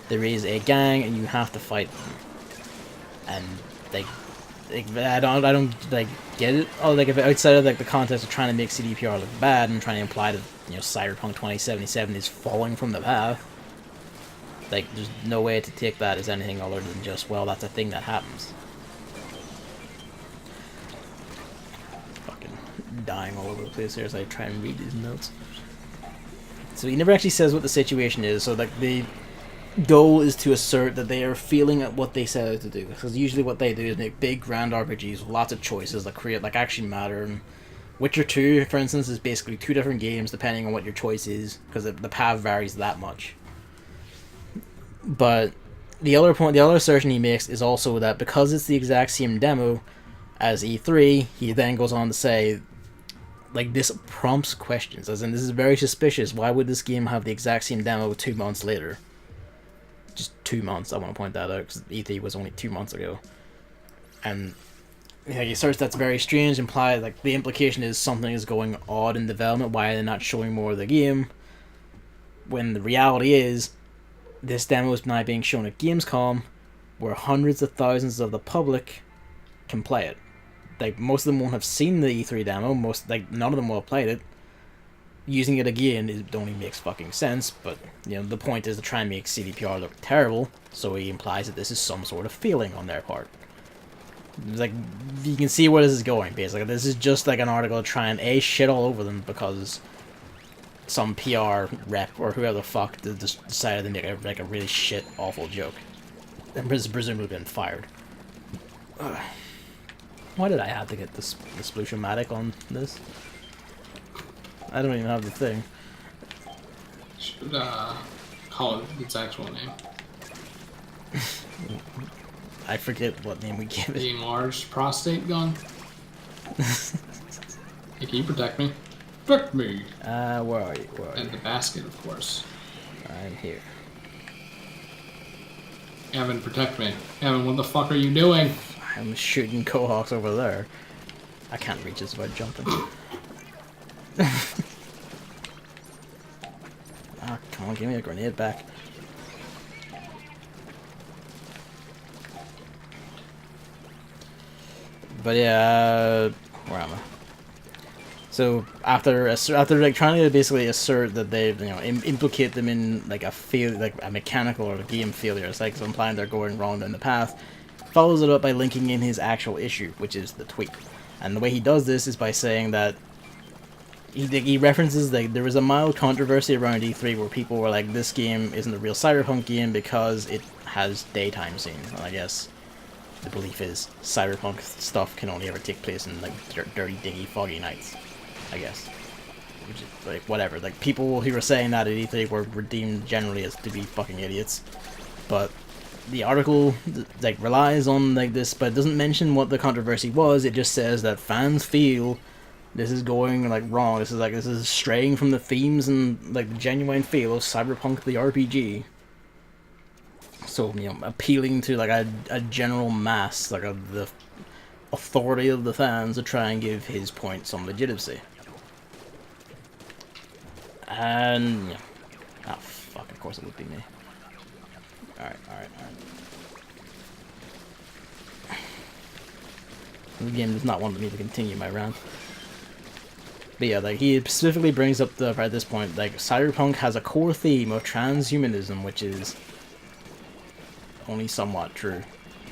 there is a gang and you have to fight them. And, like, I don't like, get it. Oh, like, if outside of, like, the context of trying to make CDPR look bad and trying to imply that, you know, Cyberpunk 2077 is falling from the path, like, there's no way to take that as anything other than just, well, that's a thing that happens. Dying all over the place here as I try and read these notes. So he never actually says what the situation is, so, like, the goal is to assert that they are failing at what they set out to do, because usually what they do is make big grand RPGs with lots of choices that create, like, actually matter. And Witcher 2, for instance, is basically two different games depending on what your choice is, because the path varies that much. But the other assertion he makes is also that because it's the exact same demo as E3, he then goes on to say, like, this prompts questions, as in, this is very suspicious. Why would this game have the exact same demo 2 months later? Just 2 months, I want to point that out, because E3 was only 2 months ago. And, you know, he asserts that's very strange, implied, like, the implication is something is going odd in development, why are they not showing more of the game? When the reality is, this demo is now being shown at Gamescom, where hundreds of thousands of the public can play it. like most of them won't have seen the E3 demo. None of them will have played it. Using it again only makes fucking sense, but the point is to try and make CDPR look terrible, so he implies that this is some sort of feeling on their part. Like, you can see where this is going, basically. This is just like an article trying A, shit all over them because some PR rep or whoever the fuck decided to make a really shit, awful joke. And presumably been fired. Why did I have to get this Splushiomatic on this? I don't even have the thing. Should call it its actual name. I forget what name we gave it. The enlarged prostate gun. Hey, can you protect me? Protect me! Where are you? And the basket, of course. I'm here. Evan, protect me. Evan, what the fuck are you doing? I'm shooting Cohawks over there. I can't reach this without jumping. Ah, come on, give me a grenade back. But yeah, where am I? So after like trying to basically assert that they've implicate them in like a mechanical or a game failure, it's like implying they're going wrong down the path. Follows it up by linking in his actual issue, which is the tweet. And the way he does this is by saying that he references that there was a mild controversy around E3 where people were like, this game isn't a real Cyberpunk game because it has daytime scenes. And I guess the belief is Cyberpunk stuff can only ever take place in like dirty, dingy, foggy nights, I guess. Which is like whatever. Like people who were saying that at E3 were deemed generally as to be fucking idiots. But the article like relies on like this, but it doesn't mention what the controversy was. It just says that fans feel this is going like wrong. This is straying from the themes and like the genuine feel of Cyberpunk the RPG. So appealing to like a general mass, like the authority of the fans, to try and give his point some legitimacy. And oh fuck! Of course it would be me. Alright. The game does not want me to continue my rant. But yeah, like he specifically brings up at this point, like Cyberpunk has a core theme of transhumanism, which is only somewhat true.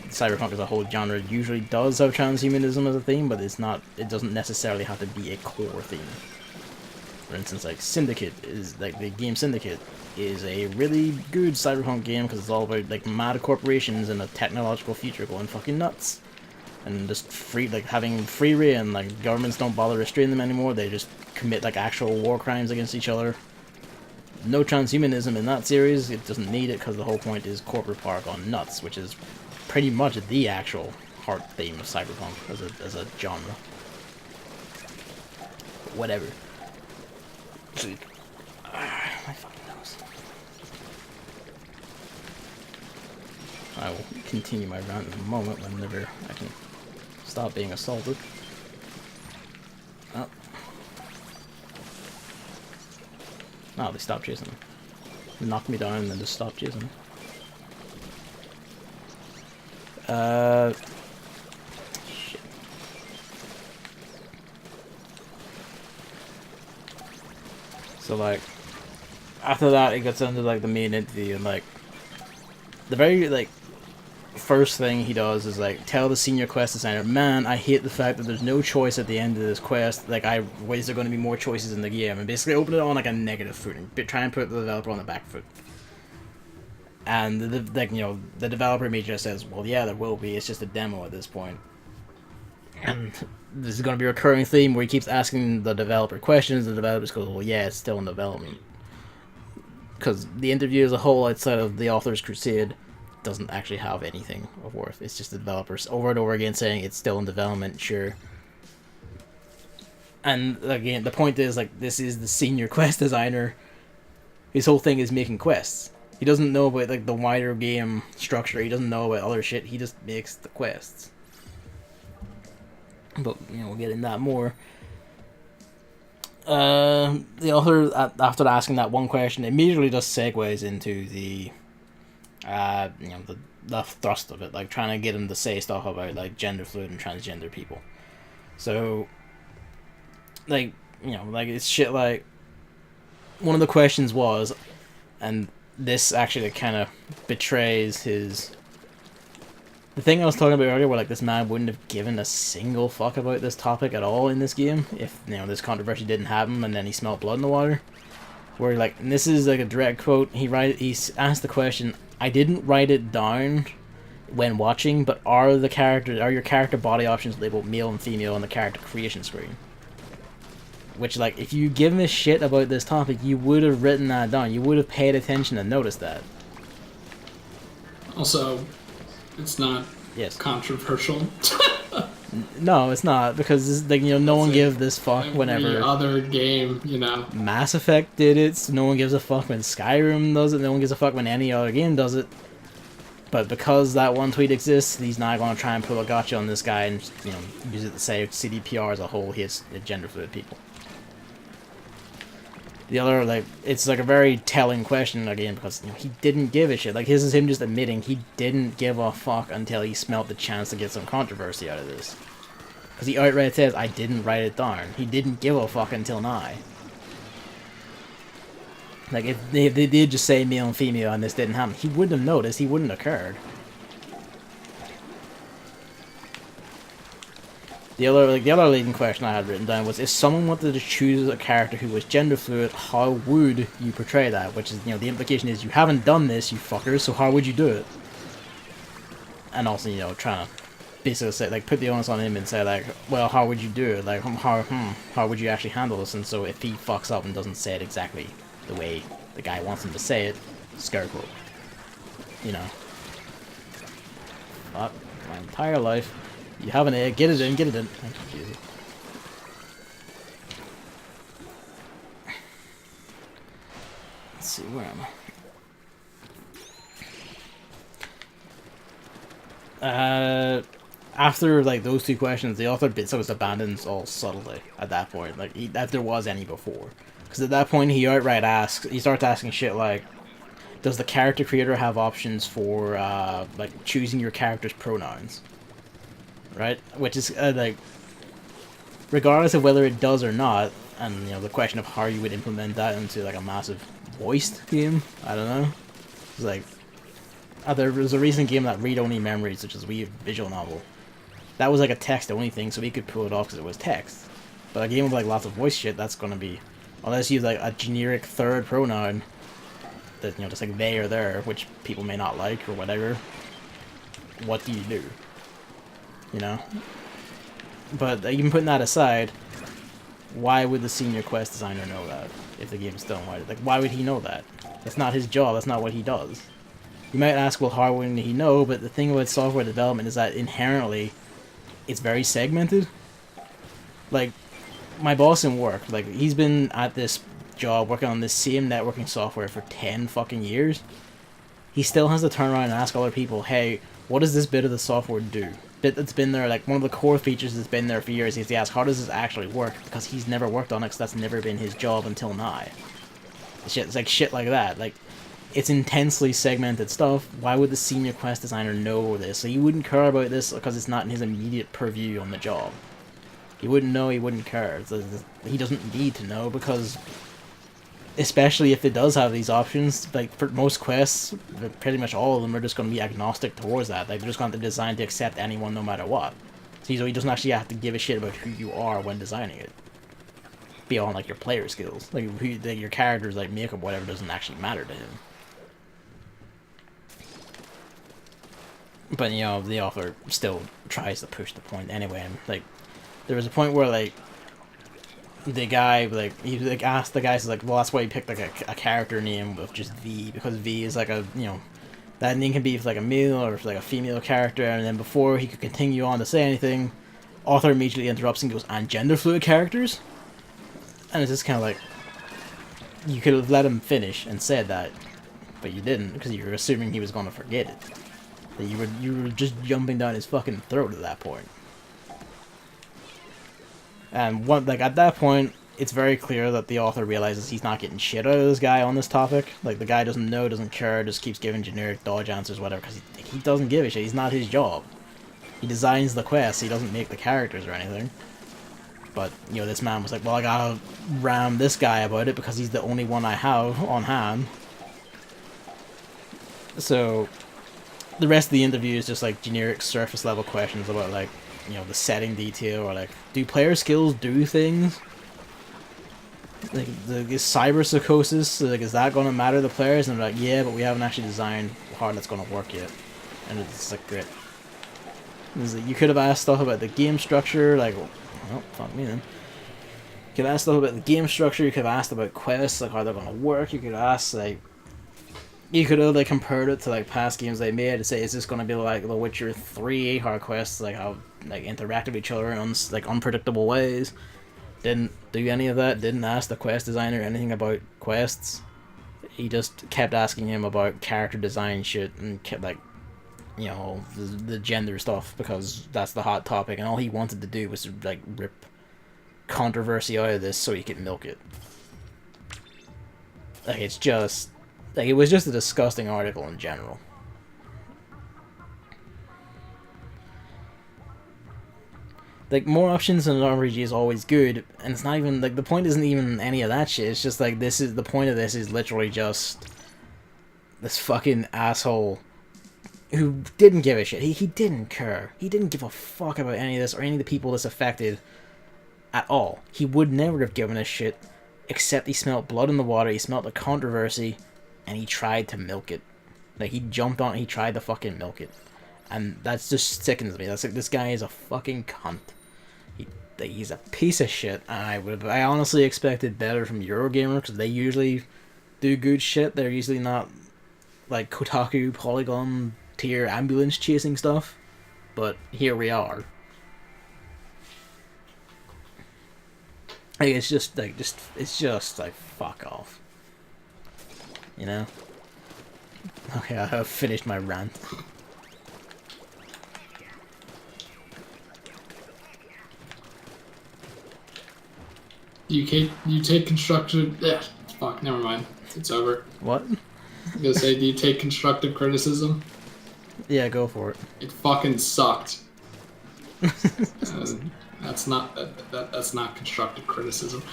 Cyberpunk as a whole genre usually does have transhumanism as a theme, but it doesn't necessarily have to be a core theme. For instance, like Syndicate is like the game Syndicate is a really good Cyberpunk game because it's all about like mad corporations and a technological future going fucking nuts, and just having free reign. Like governments don't bother restraining them anymore. They just commit like actual war crimes against each other. No transhumanism in that series. It doesn't need it because the whole point is corporate power gone nuts, which is pretty much the actual heart theme of Cyberpunk as a genre. Whatever. My fucking nose. I will continue my rant in a moment whenever I can stop being assaulted. Oh. Oh, they stopped chasing me. They knocked me down and then just stopped chasing me. Shit. So like, after that it gets into like the main interview, and like, the very like first thing he does is like tell the senior quest designer, man, I hate the fact that there's no choice at the end of this quest. Like, is there going to be more choices in the game? And basically open it on like a negative foot and try and put the developer on the back foot. And the developer immediately says, well, yeah, there will be. It's just a demo at this point. And this is going to be a recurring theme where he keeps asking the developer questions. The developer goes, well, yeah, it's still in development. Because the interview as a whole, outside of the author's crusade, doesn't actually have anything of worth. It's just the developers over and over again saying it's still in development, sure. And again, the point is, like, this is the senior quest designer. His whole thing is making quests. He doesn't know about like the wider game structure. He doesn't know about other shit. He just makes the quests. But we'll get into that more. The author, after asking that one question, immediately just segues into the the thrust of it, like trying to get him to say stuff about like gender fluid and transgender people. So, like, you know, like, it's shit like, one of the questions was, and this actually kind of betrays his... The thing I was talking about earlier, where like this man wouldn't have given a single fuck about this topic at all in this game if, you know, this controversy didn't happen and then he smelled blood in the water. Where like, and this is like a direct quote, he asked the question, I didn't write it down when watching, but are your character body options labeled male and female on the character creation screen? Which, like, if you give a shit about this topic, you would have written that down. You would have paid attention and noticed that. Also, it's not controversial. No, it's not, because this, like, you know, no one gives this fuck whenever every other game, you know. Mass Effect did it, so no one gives a fuck when Skyrim does it, no one gives a fuck when any other game does it. But because that one tweet exists, he's not going to try and pull a gotcha on this guy and, you know, use it to say CDPR as a whole, he has gender fluid people. The other, like, it's like a very telling question again, because, you know, he didn't give a shit. Like, this is him just admitting he didn't give a fuck until he smelt the chance to get some controversy out of this. Because he outright says, I didn't write it down. He didn't give a fuck until now. Like, if they did just say male and female and this didn't happen, he wouldn't have noticed, he wouldn't have cared. The other leading question I had written down was, if someone wanted to choose a character who was gender fluid, how would you portray that? Which is, you know, the implication is, you haven't done this, you fuckers, so how would you do it? And also, you know, trying to basically say, like, put the onus on him and say, like, well, how would you do it? Like, how would you actually handle this? And so if he fucks up and doesn't say it exactly the way the guy wants him to say it, scarecrow. You know. Fuck, my entire life. You have an egg, get it in, get it in. Oh, Jesus. Let's see, where am I? After, like, those two questions, the author was abandons all subtlety at that point, like, if there was any before. Because at that point, he outright asks, he starts asking shit like, does the character creator have options for, like, choosing your character's pronouns? Right? Which is, like, regardless of whether it does or not, and, you know, the question of how you would implement that into, like, a massive voiced game, I don't know. It's like, there was a recent game that read-only memories, which is a wee visual novel. That was, like, a text-only thing, so we could pull it off because it was text. But a game with, like, lots of voice shit, that's gonna be, unless you use, like, a generic third pronoun, that, you know, just, like, they or their, which people may not like, or whatever, what do you do? You know? But even putting that aside, why would the senior quest designer know that if the game's still unwide? Like, why would he know that? That's not his job, that's not what he does. You might ask, well, how wouldn't he know? But the thing about software development is that inherently, it's very segmented. Like, my boss in work, like, he's been at this job working on this same networking software for 10 fucking years. He still has to turn around and ask other people, hey, what does this bit of the software do? Bit that's been there, like, one of the core features that's been there for years, is to ask, how does this actually work? Because he's never worked on it, because that's never been his job until now. It's like shit like that. Like, it's intensely segmented stuff. Why would the senior quest designer know this? So he wouldn't care about this because it's not in his immediate purview on the job. He wouldn't know, he wouldn't care. He doesn't need to know, because especially if it does have these options, like, for most quests, pretty much all of them are just going to be agnostic towards that. Like, they're just going to be designed to accept anyone no matter what. So he doesn't actually have to give a shit about who you are when designing it. Beyond, like, your player skills. Like, your character's, like, makeup, whatever, doesn't actually matter to him. But, you know, the author still tries to push the point anyway. And, like, there was a point where, like, the guy, like, he, like, asked the guy, so, like, well, that's why he picked, like, a character name of just V, because V is, like, a, you know, that name can be for, like, a male or for, like, a female character, and then before he could continue on to say anything, author immediately interrupts and goes, and gender fluid characters? And it's just kind of like, you could have let him finish and said that, but you didn't, because you were assuming he was going to forget it. That you were just jumping down his fucking throat at that point. And like, at that point, it's very clear that the author realizes he's not getting shit out of this guy on this topic. Like, the guy doesn't know, doesn't care, just keeps giving generic dodge answers, whatever, because he doesn't give a shit. He's not his job. He designs the quests, he doesn't make the characters or anything. But, you know, this man was like, well, I gotta ram this guy about it because he's the only one I have on hand. So, the rest of the interview is just, like, generic surface-level questions about, like, you know, the setting detail, or, like, do player skills do things? Like, is cyber psychosis, like, is that gonna matter to the players? And they're like, yeah, but we haven't actually designed how that's gonna work yet. And it's, like, great. Like, you could have asked stuff about the game structure, like, oh, fuck me then. You could have asked stuff about the game structure, you could have asked about quests, like how they're gonna work, you could have asked, like, you could have, like, compared it to, like, past games they made to say, is this gonna be like The Witcher 3 hard quests, like, how, like, interact with each other in, like, unpredictable ways. Didn't do any of that, didn't ask the quest designer anything about quests. He just kept asking him about character design shit, and kept, like, you know, the gender stuff, because that's the hot topic, and all he wanted to do was to, like, rip controversy out of this so he could milk it. Like, it's just, like, it was just a disgusting article in general. Like, more options in an RPG is always good, and it's not even, like, the point isn't even any of that shit, it's just, like, this is, the point of this is literally just this fucking asshole who didn't give a shit. He didn't care. He didn't give a fuck about any of this, or any of the people this affected at all. He would never have given a shit, except he smelled blood in the water, he smelled the controversy, and he tried to milk it. Like, he jumped on it, he tried to fucking milk it. And that's just sickens me. That's like, this guy is a fucking cunt. He's a piece of shit, and I honestly expected better from Eurogamer, because they usually do good shit. They're usually not, like, Kotaku, Polygon tier ambulance chasing stuff. But here we are. Like, it's just, like, like, fuck off. You know? Okay, I have finished my rant. You take constructive... Yeah, fuck, never mind. It's over. What? I'm gonna say, do you take constructive criticism? Yeah, go for it. It fucking sucked. That's not that's not constructive criticism.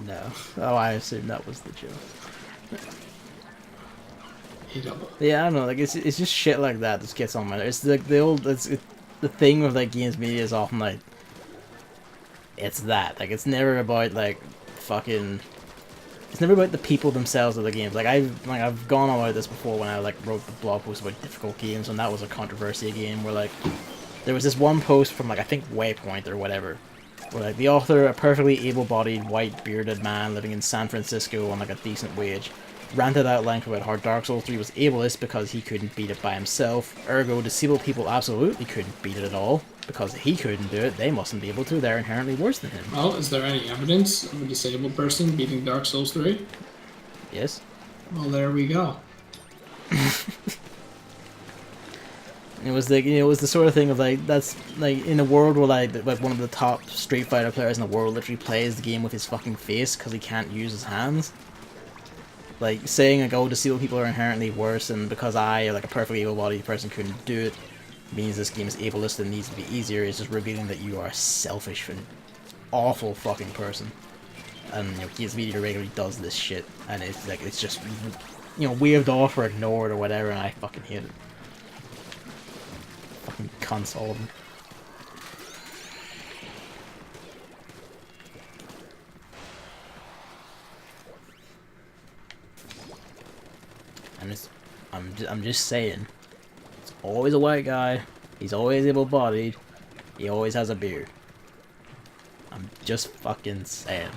No. Oh, I assume that was the joke. Yeah, I don't know. Like, it's just shit like that that gets on my nerves. It's like the old. The thing with, like, games media is often like, it's that. Like, it's never about, like, fucking. It's never about the people themselves of the games. Like, I've gone on about this before when I, like, wrote the blog post about difficult games, and that was a controversy game where, like, there was this one post from, like, I think Waypoint or whatever, where, like, the author, a perfectly able-bodied, white, bearded man living in San Francisco on, like, a decent wage, ranted out length about how Dark Souls 3 was ableist because he couldn't beat it by himself. Ergo, disabled people absolutely couldn't beat it at all. Because he couldn't do it, they mustn't be able to. They're inherently worse than him. Well, is there any evidence of a disabled person beating Dark Souls 3? Yes. Well, there we go. It was like, you know, it was the sort of thing of, like, that's, like, in a world where, like one of the top Street Fighter players in the world literally plays the game with his fucking face because he can't use his hands. Like, saying, like, oh, disabled people are inherently worse, and because I, like, a perfectly able-bodied person, couldn't do it, means this game is ableist and needs to be easier, is just revealing that you are a selfish and awful fucking person. And, you know, Games Media regularly does this shit, and it's, like, it's just, you know, waved off or ignored or whatever, and I fucking hate it. Fucking cunts, all of them. I'm just saying, it's always a white guy, he's always able-bodied, he always has a beard. I'm just fucking saying.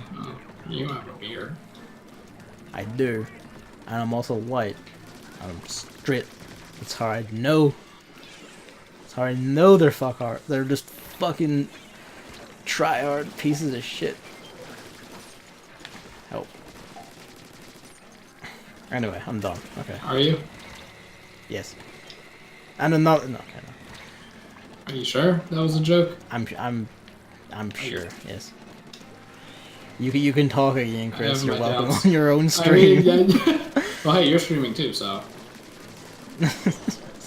You have a beard. I do. And I'm also white. I'm straight. It's how I know. It's how I know they're fuck-hard. They're just fucking try-hard pieces of shit. Help. Anyway, I'm done. Okay. Are you? Yes. And another. No, okay, no. Are you sure that was a joke? I'm sure. Yes. You can talk again, Chris. You're welcome doubts. On your own stream. Well, hey, you're streaming too, so.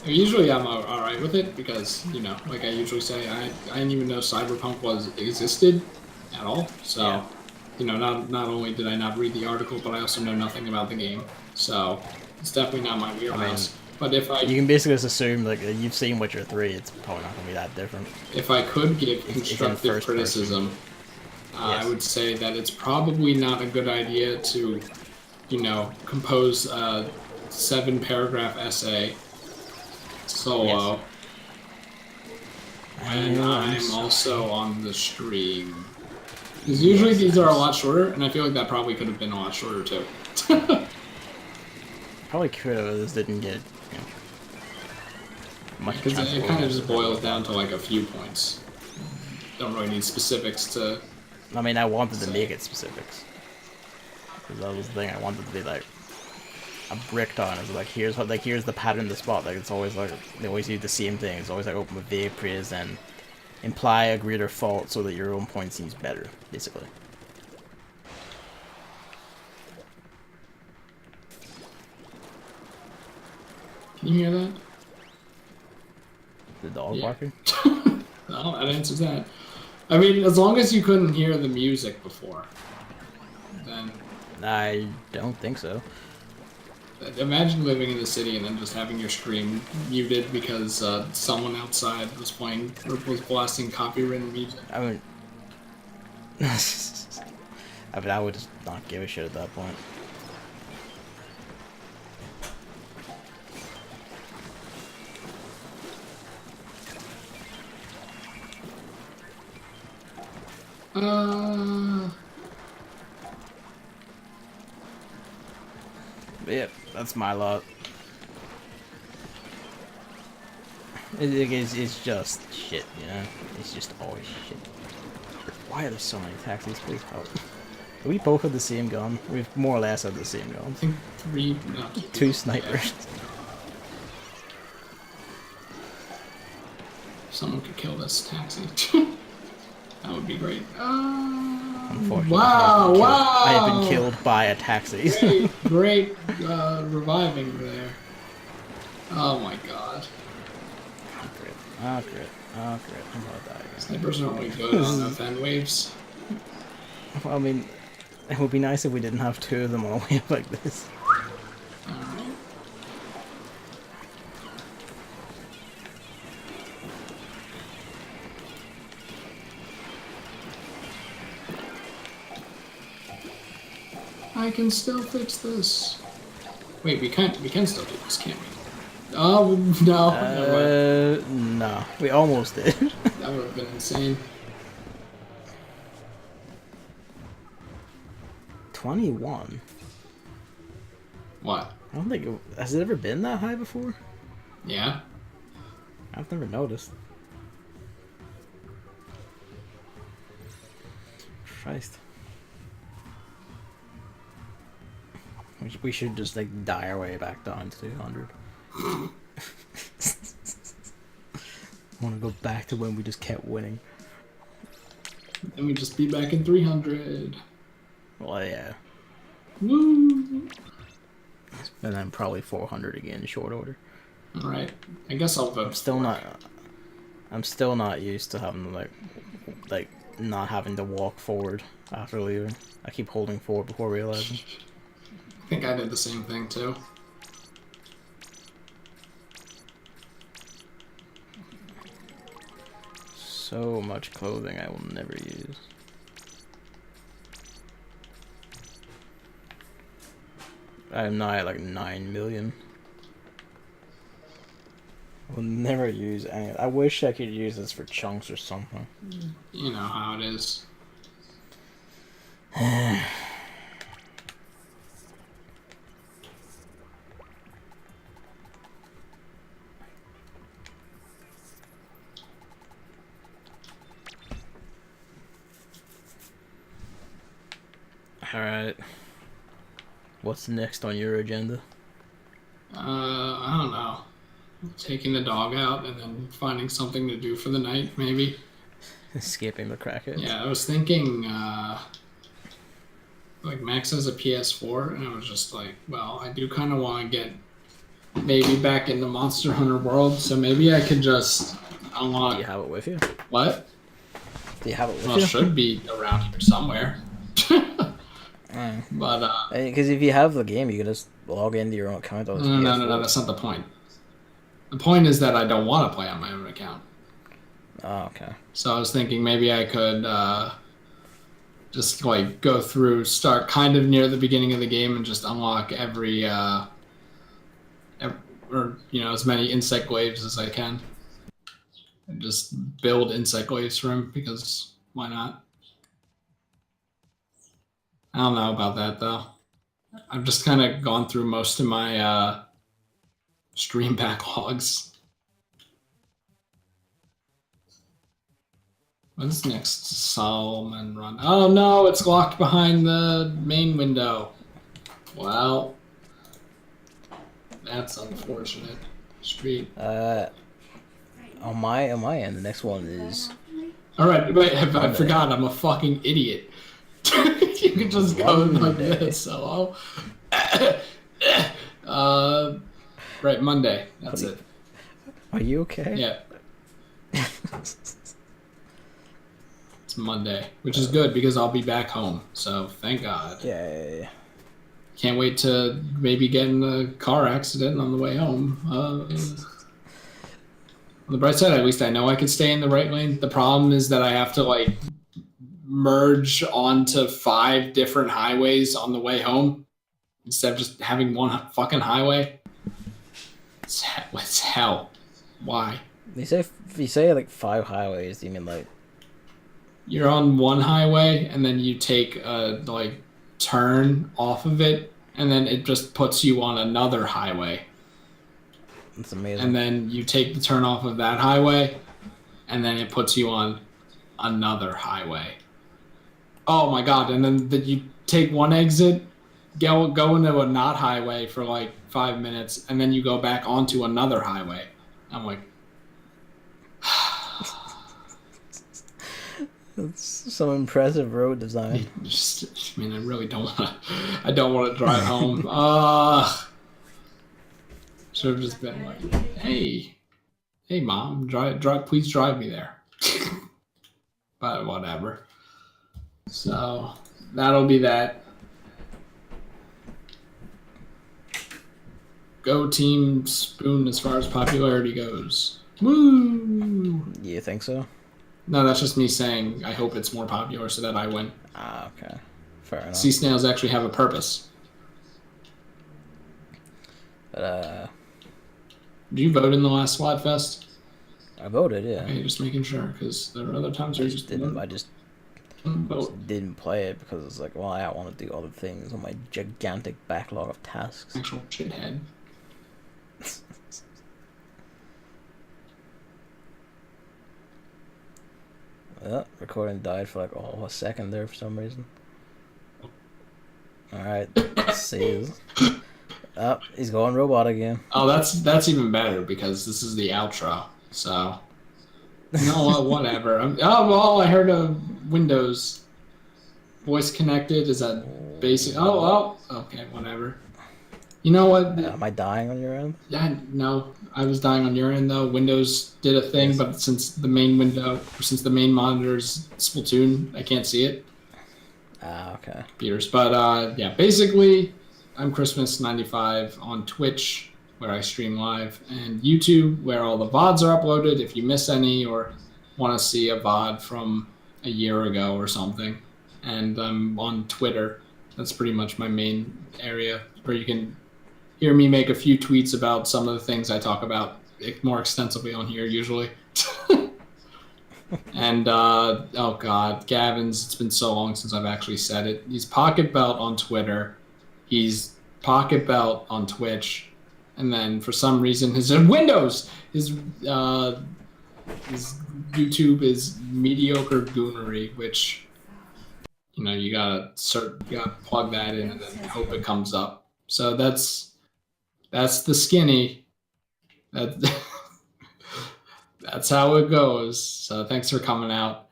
Usually I'm alright. alright with it because, you know, like I usually say, I didn't even know Cyberpunk existed at all. So, yeah. You know, not only did I not read the article, but I also know nothing about the game. So, it's definitely not my wheelhouse. I mean, but if you can basically just assume, like, you've seen Witcher 3, it's probably not going to be that different. If I could give constructive criticism, I would say that it's probably not a good idea to, you know, compose a 7-paragraph essay solo when I'm also on the stream. Because usually these are a lot shorter, and I feel like that probably could have been a lot shorter too. Probably could have, this didn't get, you know, much. Because it kind of just boils down to like a few points. Don't really need specifics to. I mean, I wanted to make it specifics. Because that was the thing, I wanted to be like a bricked on. It's like here's the pattern of the spot. Like it's always like they always do the same thing. It's always like open with vague praise and imply a greater fault so that your own point seems better, basically. Can you hear that? The dog barking? No, that answers that. I mean, as long as you couldn't hear the music before, then... I don't think so. Imagine living in the city and then just having your stream muted because someone outside was playing or was blasting copywritten music. I mean, I would just not give a shit at that point. Yep, that's my lot. It's just shit, you know? It's just always shit. Why are there so many taxis? Please help. We both have the same gun. We've more or less had the same gun. I think 3, no. 2 snipers. Yeah. Someone could kill this taxi. That would be great. Unfortunately, wow! I have been killed by a taxi. Great reviving there. Oh my god. Oh crit. I'm gonna die again. Snipers are only good on fan waves. Well, I mean, it would be nice if we didn't have 2 of them on a wave like this. Alright. I can still fix this. Wait, we can still do this, can't we? Oh no. No. We almost did. That would have been insane. 21. What? I don't think has it ever been that high before? Yeah. I've never noticed. Christ. We should just like die our way back down to 200. I want to go back to when we just kept winning. Then we just be back in 300. Well, yeah. Woo! And then probably 400 again in short order. Alright. I guess I'll vote. I'm still not used to having like not having to walk forward after leaving. I keep holding forward before realizing. I think I did the same thing too. So much clothing I will never use. I am now at like 9 million. I will never use any. I wish I could use this for chunks or something. You know how it is. Alright. What's next on your agenda? I don't know. Taking the dog out and then finding something to do for the night, maybe. Escaping the crackheads. Yeah, I was thinking, like, Max has a PS4, and I was just like, well, I do kind of want to get maybe back into Monster Hunter World, so maybe I could just unlock. Do you have it with you? What? Do you have it with Well, you? it should be around here somewhere. But because if you have the game, you can just log into your own account. No, that's not the point. The point is that I don't want to play on my own account. Oh, okay. So I was thinking maybe I could just like go through, start kind of near the beginning of the game, and just unlock every or as many insect glaives as I can, and just build insect glaives for him because why not? I don't know about that though. I've just kind of gone through most of my stream backlogs. What's next? Salmon run. Oh no, it's locked behind the main window. Well, that's unfortunate. Street. On my end, the next one is. All right, wait, I forgot. I'm a fucking idiot. You can just go like this. Hello. Right, Monday. That's it. Are you okay? Yeah. It's Monday, which is good because I'll be back home. So thank God. Yay. Can't wait to maybe get in a car accident on the way home. On the bright side, at least I know I can stay in the right lane. The problem is that I have to like merge onto 5 different highways on the way home instead of just having one fucking highway. It's hell. Why? If you say like 5 highways, do you mean like you're on one highway and then you take a like turn off of it and then it just puts you on another highway. That's amazing. And then you take the turn off of that highway and then it puts you on another highway. Oh my God. And then you take one exit, go into a not highway for like 5 minutes, and then you go back onto another highway. I'm like, that's some impressive road design. I really don't want to. I don't want to drive home. Should have just been like, hey, mom, please drive me there. But whatever. So that'll be that. Go Team Spoon as far as popularity goes. Woo! You think so? No, that's just me saying I hope it's more popular so that I win. Ah, okay. Fair enough. Sea snails actually have a purpose. But, did you vote in the last Swat Fest? I voted, yeah. Okay, just making sure, because there are other times where I just didn't play it because it's like, well, I want to do other things on my gigantic backlog of tasks. Actual shithead. Well, recording died for like a second there for some reason. Alright, let's see. Oh, he's going robot again. Oh, that's even better because this is the outro. So, no, whatever. I heard a Windows voice connected. Is that basic? Oh, okay, whatever. You know what? Am I dying on your end? Yeah, no, I was dying on your end though. Windows did a thing, yes. But since the main monitor's Splatoon, I can't see it. Ah, okay. Computers, but yeah, basically, I'm Christmas95 on Twitch, where I stream live, and YouTube, where all the VODs are uploaded. If you miss any or want to see a VOD from a year ago or something, and I'm on Twitter. That's pretty much my main area where you can hear me make a few tweets about some of the things I talk about more extensively on here usually. And oh God, Gavin's, it's been so long since I've actually said it. He's Pocket Belt on Twitter. He's Pocket Belt on Twitch. And then for some reason his YouTube is Mediocre Goonery, which you gotta plug that in and then hope it comes up. So that's the skinny. That's how it goes. So thanks for coming out.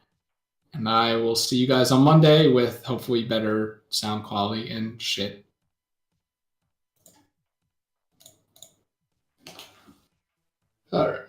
And I will see you guys on Monday with hopefully better sound quality and shit. All right.